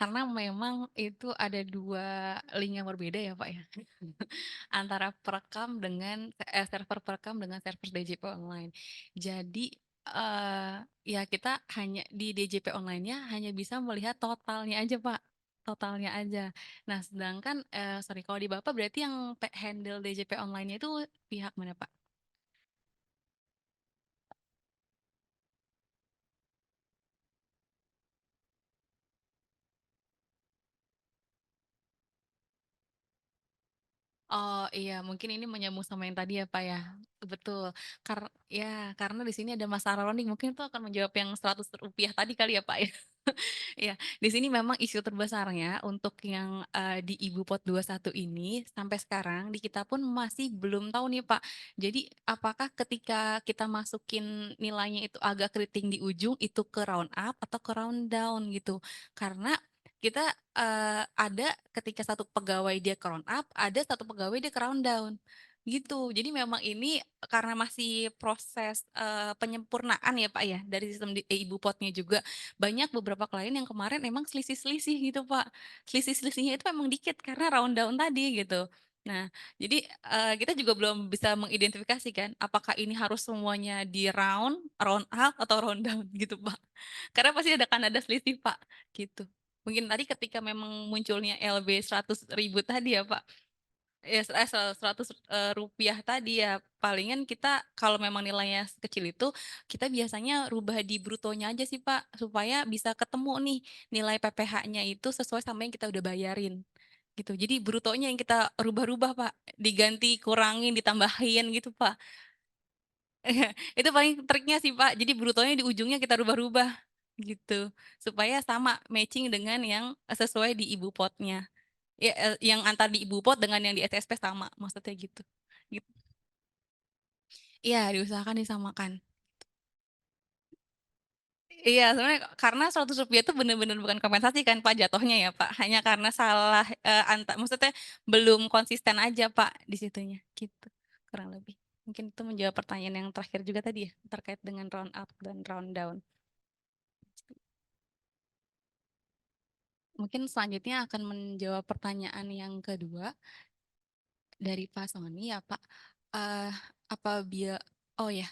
karena memang itu ada dua link yang berbeda ya Pak ya, antara perekam dengan server perekam dengan server DJP online. Jadi ya kita hanya di DJP online-nya hanya bisa melihat totalnya aja Pak, totalnya aja. Nah sedangkan sorry kalau di Bapak berarti yang handle DJP online-nya itu pihak mana Pak? Oh iya, mungkin ini menyambung sama yang tadi ya Pak ya. Betul. Karena di sini ada Mas Aroni, mungkin itu akan menjawab yang Rp100 tadi kali ya Pak ya. Iya, di sini memang isu terbesarnya untuk yang di Ibu Pot 21 ini sampai sekarang di kita pun masih belum tahu nih Pak. Jadi apakah ketika kita masukin nilainya itu agak keriting di ujung itu ke round up atau ke round down gitu. Karena kita ada ketika satu pegawai dia ke round up, ada satu pegawai dia ke round down gitu. Jadi memang ini karena masih proses penyempurnaan ya Pak ya dari sistem Ibu Potnya juga banyak beberapa klien yang kemarin emang selisih-selisih gitu Pak. Selisih-selisihnya itu memang dikit karena round down tadi gitu. Nah, jadi kita juga belum bisa mengidentifikasi kan apakah ini harus semuanya di round up atau round down gitu Pak. Karena pasti kan ada selisih Pak gitu. Mungkin tadi ketika memang munculnya LB 100.000 tadi ya Pak, ya Rp100 tadi ya, palingan kita kalau memang nilainya sekecil itu, kita biasanya rubah di brutonya aja sih Pak, supaya bisa ketemu nih nilai PPh-nya itu sesuai sama yang kita udah bayarin, gitu. Jadi brutonya yang kita rubah-rubah Pak, diganti, kurangin, ditambahin gitu Pak. Itu paling triknya sih Pak, jadi brutonya di ujungnya kita rubah-rubah, gitu. Supaya sama matching dengan yang sesuai di ibu potnya. Ya, yang antar di ibu pot dengan yang di SSP sama, maksudnya gitu. Gitu. Iya, diusahakan disamakan. Iya, sebenarnya karena Rp100 itu benar-benar bukan kompensasi kan Pak jatuhnya ya Pak, hanya karena salah maksudnya belum konsisten aja Pak di situnya, gitu kurang lebih. Mungkin itu menjawab pertanyaan yang terakhir juga tadi ya terkait dengan round up dan round down. Mungkin selanjutnya akan menjawab pertanyaan yang kedua dari Pak Sony ya Pak. Apabila oh ya,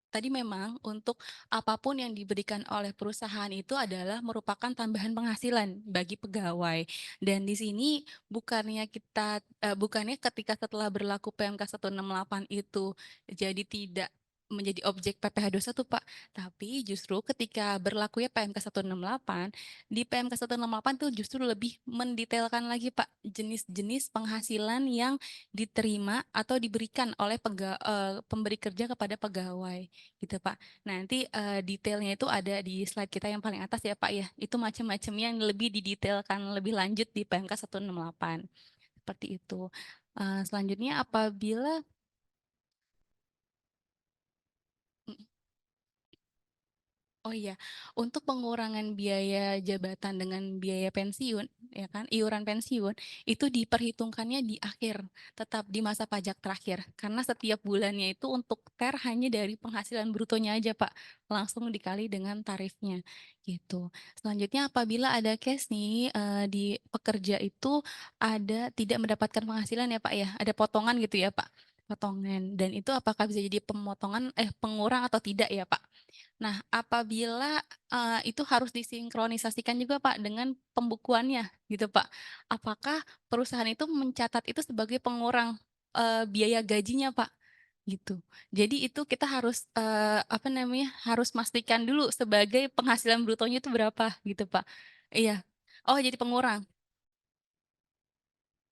tadi memang untuk apapun yang diberikan oleh perusahaan itu adalah merupakan tambahan penghasilan bagi pegawai. Dan di sini bukannya ketika setelah berlaku PMK 168 itu jadi tidak menjadi objek PPh 21 Pak, tapi justru ketika berlakunya PMK 168, di PMK 168 itu justru lebih mendetailkan lagi Pak jenis-jenis penghasilan yang diterima atau diberikan oleh pemberi kerja kepada pegawai gitu Pak. Nanti detailnya itu ada di slide kita yang paling atas ya Pak ya. Itu macam-macam yang lebih didetailkan lebih lanjut di PMK 168. Seperti itu. Selanjutnya apabila Oh iya, untuk pengurangan biaya jabatan dengan biaya pensiun, ya kan, iuran pensiun, itu diperhitungkannya di akhir, tetap di masa pajak terakhir. Karena setiap bulannya itu untuk TER hanya dari penghasilan brutonya aja, Pak. Langsung dikali dengan tarifnya, gitu. Selanjutnya apabila ada case nih, di pekerja itu ada tidak mendapatkan penghasilan ya, Pak, ya, ada potongan gitu ya, Pak, potongan. Dan itu apakah bisa jadi pengurang atau tidak ya, Pak? Nah, apabila itu harus disinkronisasikan juga Pak dengan pembukuannya gitu Pak. Apakah perusahaan itu mencatat itu sebagai pengurang biaya gajinya Pak? Gitu. Jadi itu kita harus harus pastikan dulu sebagai penghasilan brutonya itu berapa gitu Pak. Iya. Oh, jadi pengurang.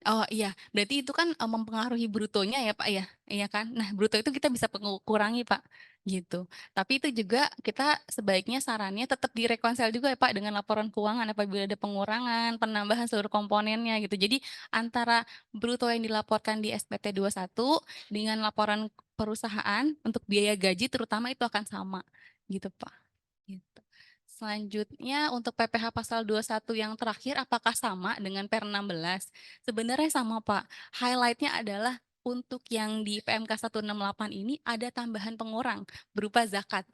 Oh iya, berarti itu kan mempengaruhi brutonya ya Pak ya, iya kan? Nah bruto itu kita bisa kurangi Pak, gitu. Tapi itu juga kita sebaiknya sarannya tetap direkonsil juga ya Pak dengan laporan keuangan apabila ada pengurangan, penambahan seluruh komponennya gitu. Jadi antara bruto yang dilaporkan di SPT 21 dengan laporan perusahaan untuk biaya gaji terutama itu akan sama, gitu Pak. Gitu. selanjutnya untuk PPh pasal 21 yang terakhir apakah sama dengan per 16? Sebenarnya sama, Pak. Highlight-nya adalah untuk yang di PMK 168 ini ada tambahan pengurang berupa zakat.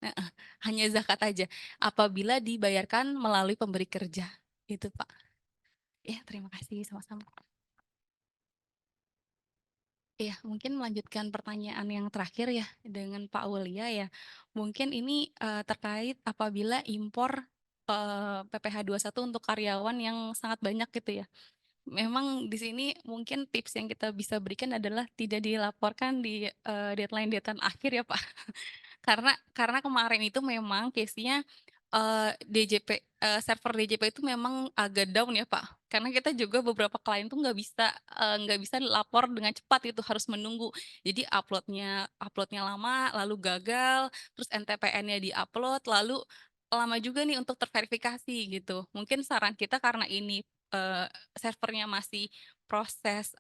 Heeh, hanya zakat aja apabila dibayarkan melalui pemberi kerja. Itu, Pak. Ya, terima kasih sama-sama. Ya, mungkin melanjutkan pertanyaan yang terakhir ya dengan Pak Aulia ya. Mungkin ini terkait apabila impor PPh 21 untuk karyawan yang sangat banyak gitu ya. Memang di sini mungkin tips yang kita bisa berikan adalah tidak dilaporkan di deadline akhir ya Pak. Karena kemarin itu memang case-nya DJP server DJP itu memang agak down ya Pak. Karena kita juga beberapa klien tuh nggak bisa lapor dengan cepat itu harus menunggu. Jadi uploadnya lama, lalu gagal, terus NTPN-nya diupload, lalu lama juga nih untuk terverifikasi gitu. Mungkin saran kita karena ini servernya masih proses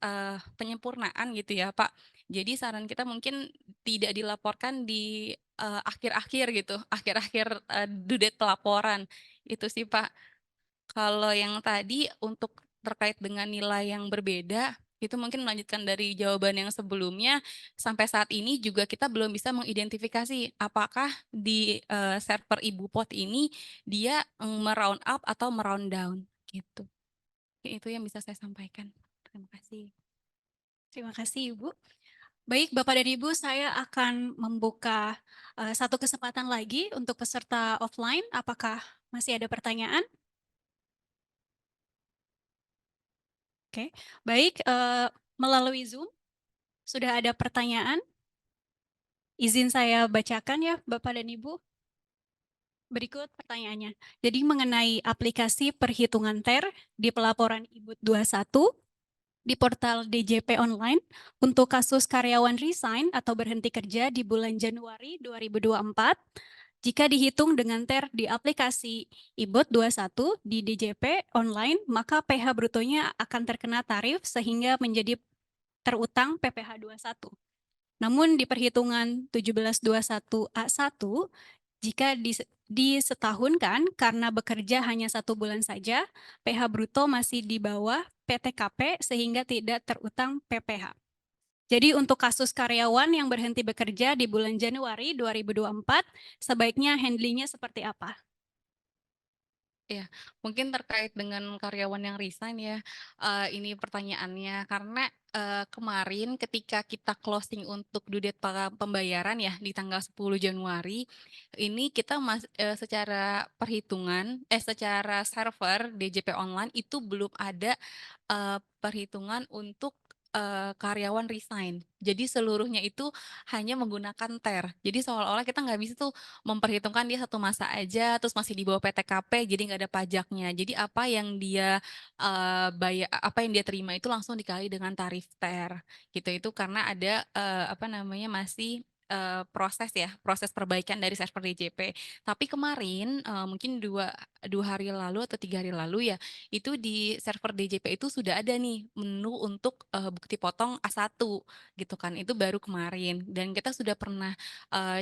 penyempurnaan gitu ya Pak. Jadi saran kita mungkin tidak dilaporkan di akhir-akhir gitu, akhir-akhir due date pelaporan. Itu sih Pak. Kalau yang tadi untuk terkait dengan nilai yang berbeda, itu mungkin melanjutkan dari jawaban yang sebelumnya, sampai saat ini juga kita belum bisa mengidentifikasi apakah di server Ibu Pot ini dia meround up atau meround down gitu. Itu yang bisa saya sampaikan. Terima kasih. Terima kasih Ibu. Baik, Bapak dan Ibu, saya akan membuka satu kesempatan lagi untuk peserta offline. Apakah masih ada pertanyaan? Oke, baik. Melalui Zoom, sudah ada pertanyaan. Izin saya bacakan ya, Bapak dan Ibu. Berikut pertanyaannya. Jadi mengenai aplikasi perhitungan TER di pelaporan IBUT 21, di portal DJP online untuk kasus karyawan resign atau berhenti kerja di bulan Januari 2024, jika dihitung dengan TER di aplikasi IBUT 21 di DJP online, maka PH brutonya akan terkena tarif sehingga menjadi terutang PPh 21. Namun di perhitungan 1721A1, jika disetahunkan karena bekerja hanya 1 bulan saja, PH bruto masih di bawah PTKP sehingga tidak terutang PPh. Jadi untuk kasus karyawan yang berhenti bekerja di bulan Januari 2024, sebaiknya handlingnya seperti apa? Ya, mungkin terkait dengan karyawan yang resign ya, ini pertanyaannya karena kemarin ketika kita closing untuk due date pembayaran ya di tanggal 10 Januari, ini kita secara perhitungan, secara server DJP online itu belum ada perhitungan untuk karyawan resign. Jadi seluruhnya itu hanya menggunakan TER. Jadi seolah-olah kita nggak bisa tuh memperhitungkan dia 1 masa aja, terus masih di bawah PTKP, jadi nggak ada pajaknya. Jadi apa yang dia apa yang dia terima itu langsung dikali dengan tarif TER, gitu. Itu karena ada apa namanya masih proses ya, proses perbaikan dari server DJP. Tapi kemarin mungkin dua hari lalu atau 3 hari lalu ya, itu di server DJP itu sudah ada nih menu untuk bukti potong A1 gitu kan. Itu baru kemarin dan kita sudah pernah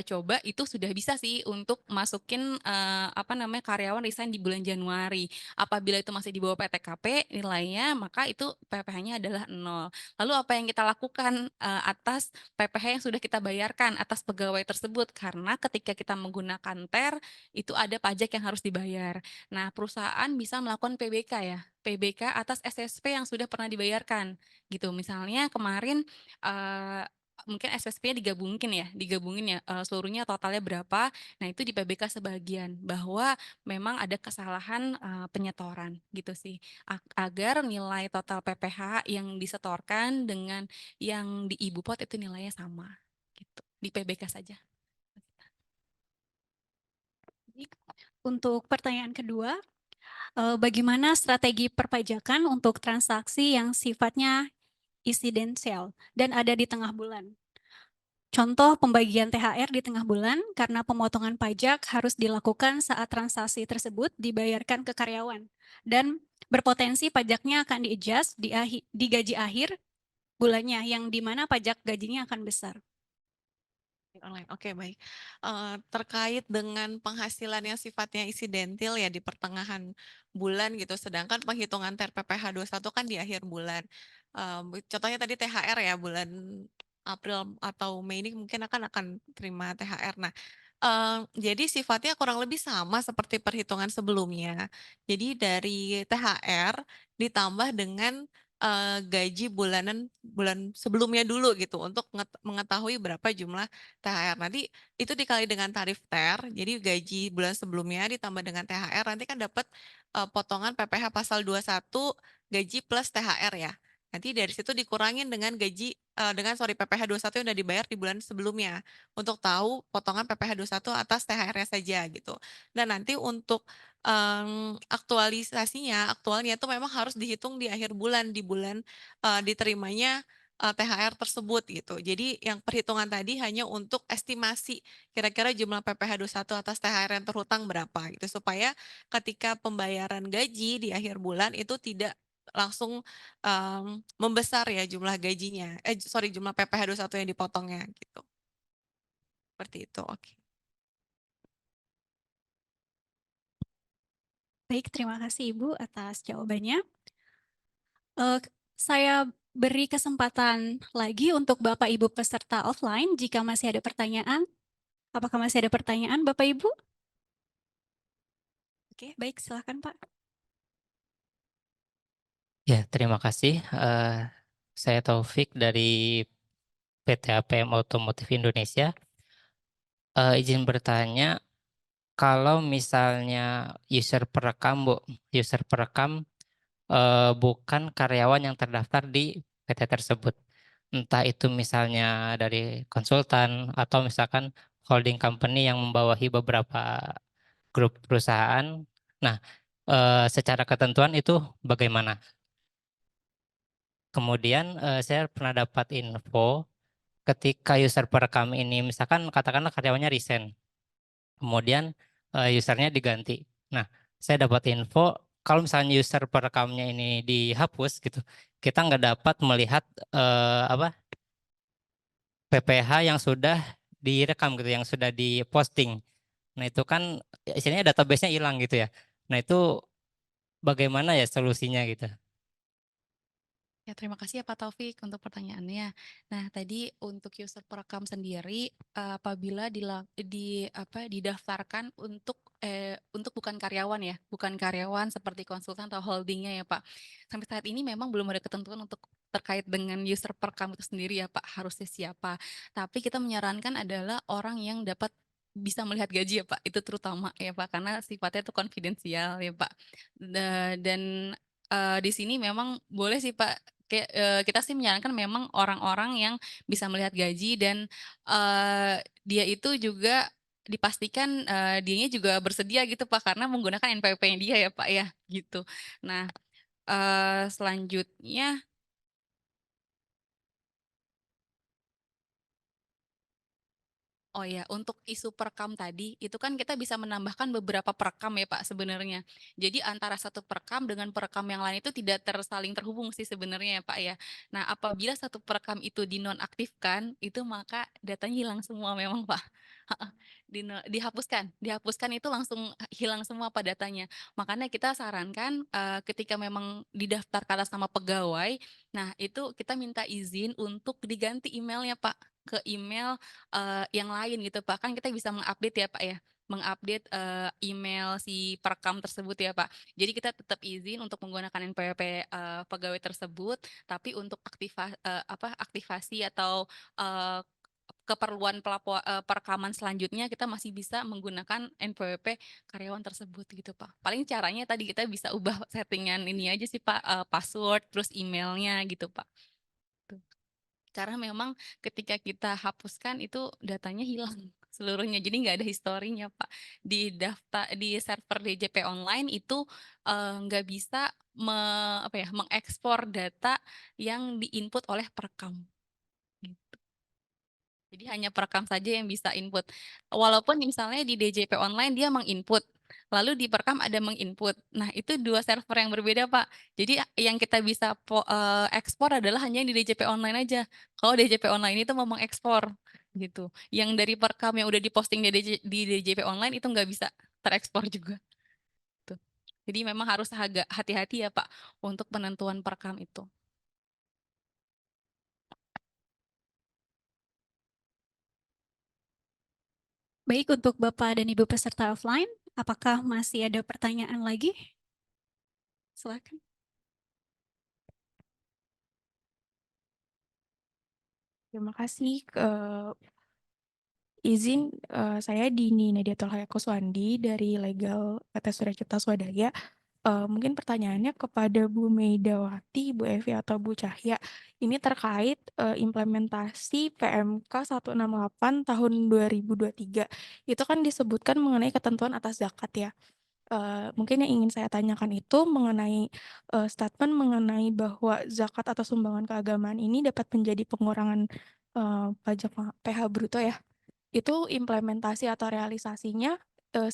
coba itu sudah bisa sih untuk masukin apa namanya karyawan resign di bulan Januari. Apabila itu masih di bawah PTKP nilainya maka itu PPh-nya adalah 0. Lalu apa yang kita lakukan atas PPh yang sudah kita bayarkan atas pegawai tersebut karena ketika kita menggunakan TER itu ada pajak yang harus dibayar. Nah, perusahaan bisa melakukan PBK ya. PBK atas SSP yang sudah pernah dibayarkan gitu. Misalnya kemarin mungkin SSP-nya digabungin ya seluruhnya totalnya berapa. Nah, itu di PBK sebagian bahwa memang ada kesalahan penyetoran gitu sih. Agar nilai total PPh yang disetorkan dengan yang di Ibu Pot itu nilainya sama gitu. Di PBK saja. Untuk pertanyaan kedua, bagaimana strategi perpajakan untuk transaksi yang sifatnya insidensial dan ada di tengah bulan? Contoh pembagian THR di tengah bulan karena pemotongan pajak harus dilakukan saat transaksi tersebut dibayarkan ke karyawan dan berpotensi pajaknya akan di-adjust di gaji akhir bulannya yang di mana pajak gajinya akan besar. Online. Oke, baik. Terkait dengan penghasilan yang sifatnya insidentil ya di pertengahan bulan gitu, sedangkan penghitungan TER PPh 21 kan di akhir bulan. Contohnya tadi THR ya, bulan April atau Mei ini mungkin akan terima THR. Nah, jadi sifatnya kurang lebih sama seperti perhitungan sebelumnya. Jadi dari THR ditambah dengan gaji bulan sebelumnya dulu gitu untuk mengetahui berapa jumlah THR. Nanti itu dikali dengan tarif TER, jadi gaji bulan sebelumnya ditambah dengan THR, nanti kan dapat potongan PPh pasal 21 gaji plus THR ya. Nanti dari situ dikurangin dengan PPh 21 yang udah dibayar di bulan sebelumnya untuk tahu potongan PPh 21 atas THR-nya saja gitu. Dan nanti untuk aktualnya itu memang harus dihitung di akhir bulan, di bulan diterimanya THR tersebut gitu. Jadi yang perhitungan tadi hanya untuk estimasi kira-kira jumlah PPh 21 atas THR yang terhutang berapa gitu supaya ketika pembayaran gaji di akhir bulan itu tidak langsung membesar ya jumlah gajinya. Jumlah PPh 21 yang dipotongnya gitu. Seperti itu. Oke. Baik, terima kasih Ibu atas jawabannya. Saya beri kesempatan lagi untuk Bapak Ibu peserta offline jika masih ada pertanyaan. Apakah masih ada pertanyaan Bapak Ibu? Oke, baik, silakan Pak. Ya, terima kasih. Saya Taufik dari PT APM Otomotif Indonesia. Izin bertanya, kalau misalnya user perekam, Bu, user perekam bukan karyawan yang terdaftar di PT tersebut. Entah itu misalnya dari konsultan atau misalkan holding company yang membawahi beberapa grup perusahaan. Nah, secara ketentuan itu bagaimana? Kemudian saya pernah dapat info ketika user perekam ini, misalkan katakanlah karyawannya resign, kemudian usernya diganti. Nah, saya dapat info kalau misalnya user perekamnya ini dihapus gitu, kita nggak dapat melihat PPh yang sudah direkam gitu, yang sudah diposting. Nah, itu kan istilahnya database-nya hilang gitu ya. Nah, itu bagaimana ya solusinya gitu? Ya, terima kasih ya Pak Taufik untuk pertanyaannya. Nah, tadi untuk user perekam sendiri apabila didaftarkan untuk bukan karyawan ya, bukan karyawan seperti konsultan atau holdingnya ya Pak. Sampai saat ini memang belum ada ketentuan untuk terkait dengan user perekam itu sendiri ya Pak, harusnya siapa. Tapi kita menyarankan adalah orang yang dapat bisa melihat gaji ya Pak, itu terutama ya Pak, karena sifatnya itu konfidensial ya Pak. Dan di sini memang boleh sih Pak, kita sih menyarankan memang orang-orang yang bisa melihat gaji dan dia itu juga dipastikan dianya juga bersedia gitu Pak, karena menggunakan NPWP-nya dia ya Pak ya gitu. Nah, selanjutnya oh ya, untuk isu perekam tadi, itu kan kita bisa menambahkan beberapa perekam ya Pak sebenarnya. Jadi antara satu perekam dengan perekam yang lain itu tidak saling terhubung sih sebenarnya ya Pak ya. Nah, apabila satu perekam itu dinonaktifkan, itu maka datanya hilang semua memang Pak. Dihapuskan itu langsung hilang semua Pak datanya. Makanya kita sarankan ketika memang didaftar atas nama pegawai, nah itu kita minta izin untuk diganti emailnya Pak ke email yang lain gitu Pak. Kan kita bisa mengupdate ya Pak ya, mengupdate email si perekam tersebut ya Pak. Jadi kita tetap izin untuk menggunakan NPWP pegawai tersebut, tapi untuk aktivasi atau keperluan perekaman selanjutnya kita masih bisa menggunakan NPWP karyawan tersebut gitu Pak. Paling caranya tadi kita bisa ubah settingan ini aja sih Pak, password terus emailnya gitu Pak. Tuh. Karena memang ketika kita hapuskan itu datanya hilang seluruhnya, jadi nggak ada historinya Pak. Di server DJP online itu nggak bisa mengekspor data yang diinput oleh perekam. Gitu. Jadi hanya perekam saja yang bisa input. Walaupun misalnya di DJP online dia menginput, lalu di perekam ada menginput. Nah, itu dua server yang berbeda, Pak. Jadi yang kita bisa ekspor adalah hanya di DJP online aja. Kalau DJP online itu mau mengekspor. gitu. Yang dari perkam yang udah diposting di DJP online itu nggak bisa terekspor juga. Tuh. Jadi memang harus agak hati-hati ya Pak untuk penentuan perkam itu. Baik, untuk Bapak dan Ibu peserta offline, apakah masih ada pertanyaan lagi? Silakan. Terima kasih. Izin saya Dini Nadiatul Hayakuswandi dari Legal PT Surya Cipta Swadaya. Mungkin pertanyaannya kepada Bu Meidawati, Bu Evi atau Bu Cahya. Ini terkait implementasi PMK 168 tahun 2023. Itu kan disebutkan mengenai ketentuan atas zakat ya. Mungkin yang ingin saya tanyakan itu mengenai statement mengenai bahwa zakat atau sumbangan keagamaan ini dapat menjadi pengurangan pajak PH bruto ya. Itu implementasi atau realisasinya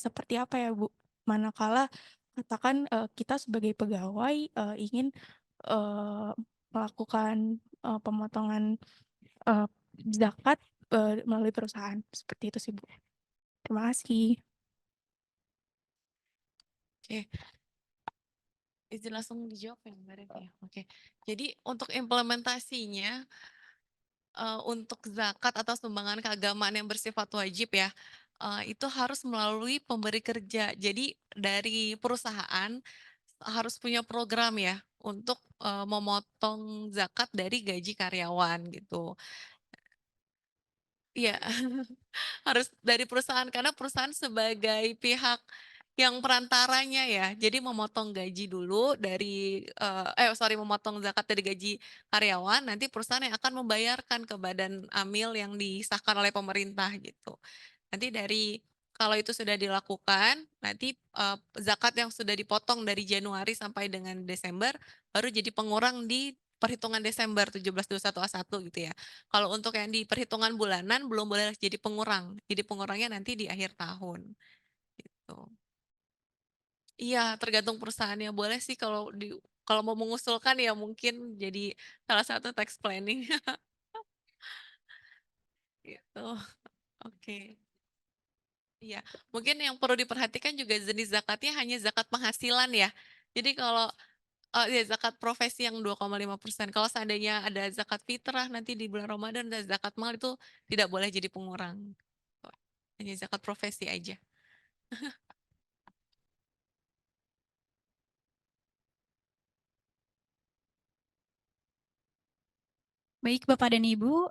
seperti apa ya Bu? Manakala katakan kita sebagai pegawai ingin melakukan pemotongan uh, zakat melalui perusahaan seperti itu sih Bu. Terima kasih. Oke, izin langsung dijawab ya Mbak Revi ya. Oke, jadi untuk implementasinya untuk zakat atau sumbangan keagamaan yang bersifat wajib ya, itu harus melalui pemberi kerja. Jadi dari perusahaan harus punya program ya untuk memotong zakat dari gaji karyawan gitu. Iya, harus dari perusahaan karena perusahaan sebagai pihak yang perantaranya ya. Jadi memotong gaji dulu dari memotong zakat dari gaji karyawan, nanti perusahaan yang akan membayarkan ke badan amil yang disahkan oleh pemerintah gitu. Nanti dari kalau itu sudah dilakukan, nanti zakat yang sudah dipotong dari Januari sampai dengan Desember baru jadi pengurang di perhitungan Desember 17/21/A1 gitu ya. Kalau untuk yang di perhitungan bulanan belum boleh jadi pengurang. Jadi pengurangnya nanti di akhir tahun gitu. Iya, tergantung perusahaannya. Boleh sih kalau mau mengusulkan ya mungkin jadi salah satu tax planning gitu. Oke. Iya, mungkin yang perlu diperhatikan juga jenis zakatnya hanya zakat penghasilan ya. Jadi kalau ya zakat profesi yang 2,5%. Kalau seandainya ada zakat fitrah nanti di bulan Ramadan dan zakat mal itu tidak boleh jadi pengurang. Hanya zakat profesi aja. Baik, Bapak dan Ibu,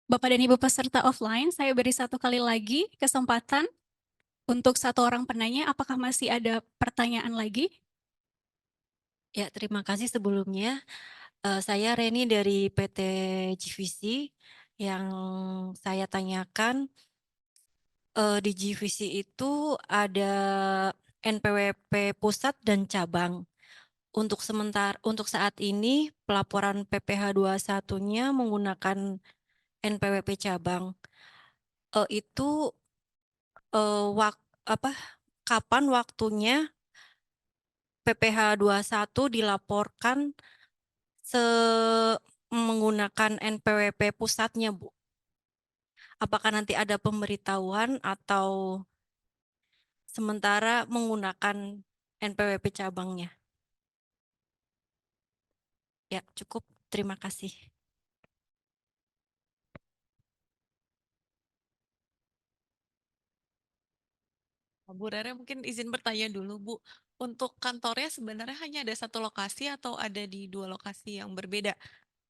Bapak dan Ibu peserta offline, saya beri satu kali lagi kesempatan untuk satu orang penanya. Apakah masih ada pertanyaan lagi? Ya, terima kasih sebelumnya. Saya Reni dari PT GVC. Yang saya tanyakan di GVC itu ada NPWP pusat dan cabang. Untuk saat ini pelaporan PPh 21-nya menggunakan NPWP cabang. Itu kapan waktunya PPh 21 dilaporkan menggunakan NPWP pusatnya, Bu? Apakah nanti ada pemberitahuan atau sementara menggunakan NPWP cabangnya? Ya, cukup. Terima kasih. Bu Rere mungkin izin bertanya dulu Bu. Untuk kantornya sebenarnya hanya ada satu lokasi atau ada di dua lokasi yang berbeda?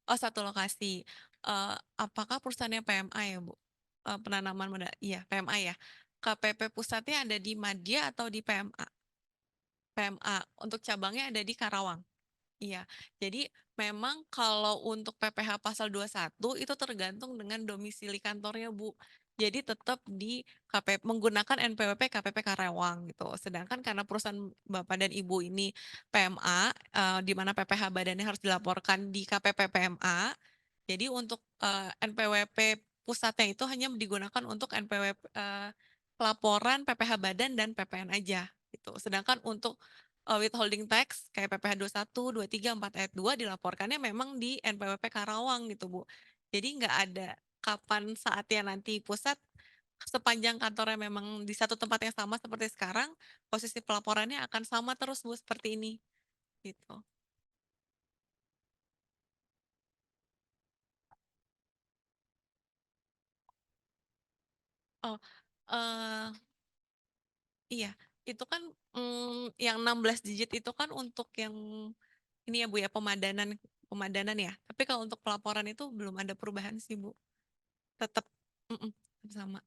Oh, satu lokasi. Apakah perusahaannya PMA ya Bu? Penanaman modal. Iya, PMA ya. KPP pusatnya ada di Madya atau di PMA? PMA. Untuk cabangnya ada di Karawang. Iya, jadi memang kalau untuk PPh pasal 21 itu tergantung dengan domisili kantornya, Bu. Jadi tetap di menggunakan NPWP KPP Karawang gitu. Sedangkan karena perusahaan Bapak dan Ibu ini PMA, di mana PPh badannya harus dilaporkan di KPP PMA. Jadi untuk NPWP pusatnya itu hanya digunakan untuk NPWP pelaporan PPh badan dan PPN aja gitu. Sedangkan untuk withholding tax kayak PPh 21, 23, 4 ayat 2 dilaporkannya memang di NPWP Karawang gitu Bu. Jadi nggak ada kapan saatnya nanti pusat, sepanjang kantornya memang di satu tempat yang sama seperti sekarang, posisi pelaporannya akan sama terus Bu seperti ini, gitu. Oh, iya, itu kan yang 16 digit itu kan untuk yang ini ya Bu ya, pemadanan ya. Tapi kalau untuk pelaporan itu belum ada perubahan sih Bu. Tetap tetap sama.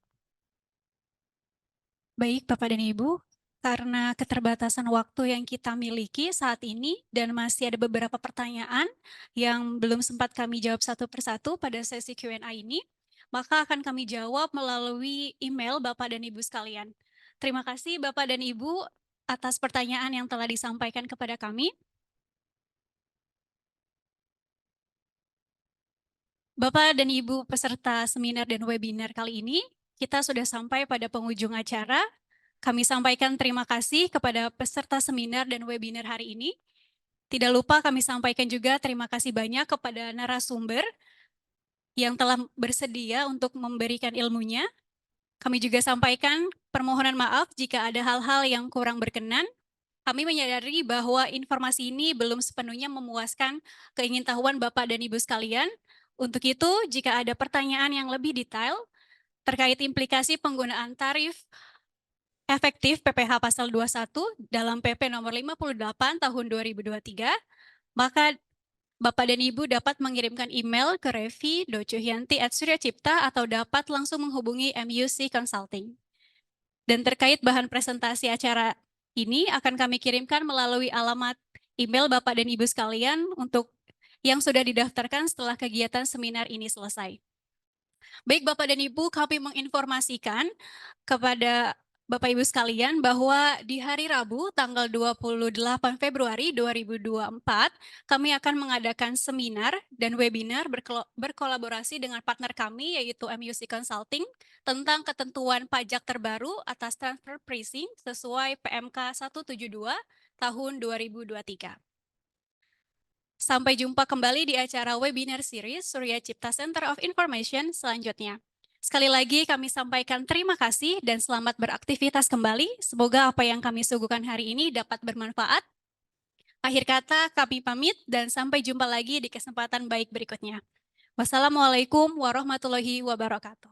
Baik, Bapak dan Ibu, karena keterbatasan waktu yang kita miliki saat ini dan masih ada beberapa pertanyaan yang belum sempat kami jawab satu persatu pada sesi Q&A ini, maka akan kami jawab melalui email Bapak dan Ibu sekalian. Terima kasih Bapak dan Ibu atas pertanyaan yang telah disampaikan kepada kami. Bapak dan Ibu peserta seminar dan webinar kali ini, kita sudah sampai pada penghujung acara. Kami sampaikan terima kasih kepada peserta seminar dan webinar hari ini. Tidak lupa kami sampaikan juga terima kasih banyak kepada narasumber yang telah bersedia untuk memberikan ilmunya. Kami juga sampaikan permohonan maaf jika ada hal-hal yang kurang berkenan. Kami menyadari bahwa informasi ini belum sepenuhnya memuaskan keingintahuan Bapak dan Ibu sekalian. Untuk itu, jika ada pertanyaan yang lebih detail terkait implikasi penggunaan tarif efektif PPh pasal 21 dalam PP nomor 58 tahun 2023, maka Bapak dan Ibu dapat mengirimkan email ke revi.cuhyanti@suryacipta atau dapat langsung menghubungi MUC Consulting. Dan terkait bahan presentasi acara ini akan kami kirimkan melalui alamat email Bapak dan Ibu sekalian untuk yang sudah didaftarkan setelah kegiatan seminar ini selesai. Baik Bapak dan Ibu, kami menginformasikan kepada Bapak Ibu sekalian bahwa di hari Rabu tanggal 28 Februari 2024 kami akan mengadakan seminar dan webinar berkolaborasi dengan partner kami yaitu MUC Consulting tentang ketentuan pajak terbaru atas transfer pricing sesuai PMK 172 tahun 2023. Sampai jumpa kembali di acara webinar series Surya Cipta Center of Information selanjutnya. Sekali lagi kami sampaikan terima kasih dan selamat beraktivitas kembali. Semoga apa yang kami suguhkan hari ini dapat bermanfaat. Akhir kata kami pamit dan sampai jumpa lagi di kesempatan baik berikutnya. Wassalamualaikum warahmatullahi wabarakatuh.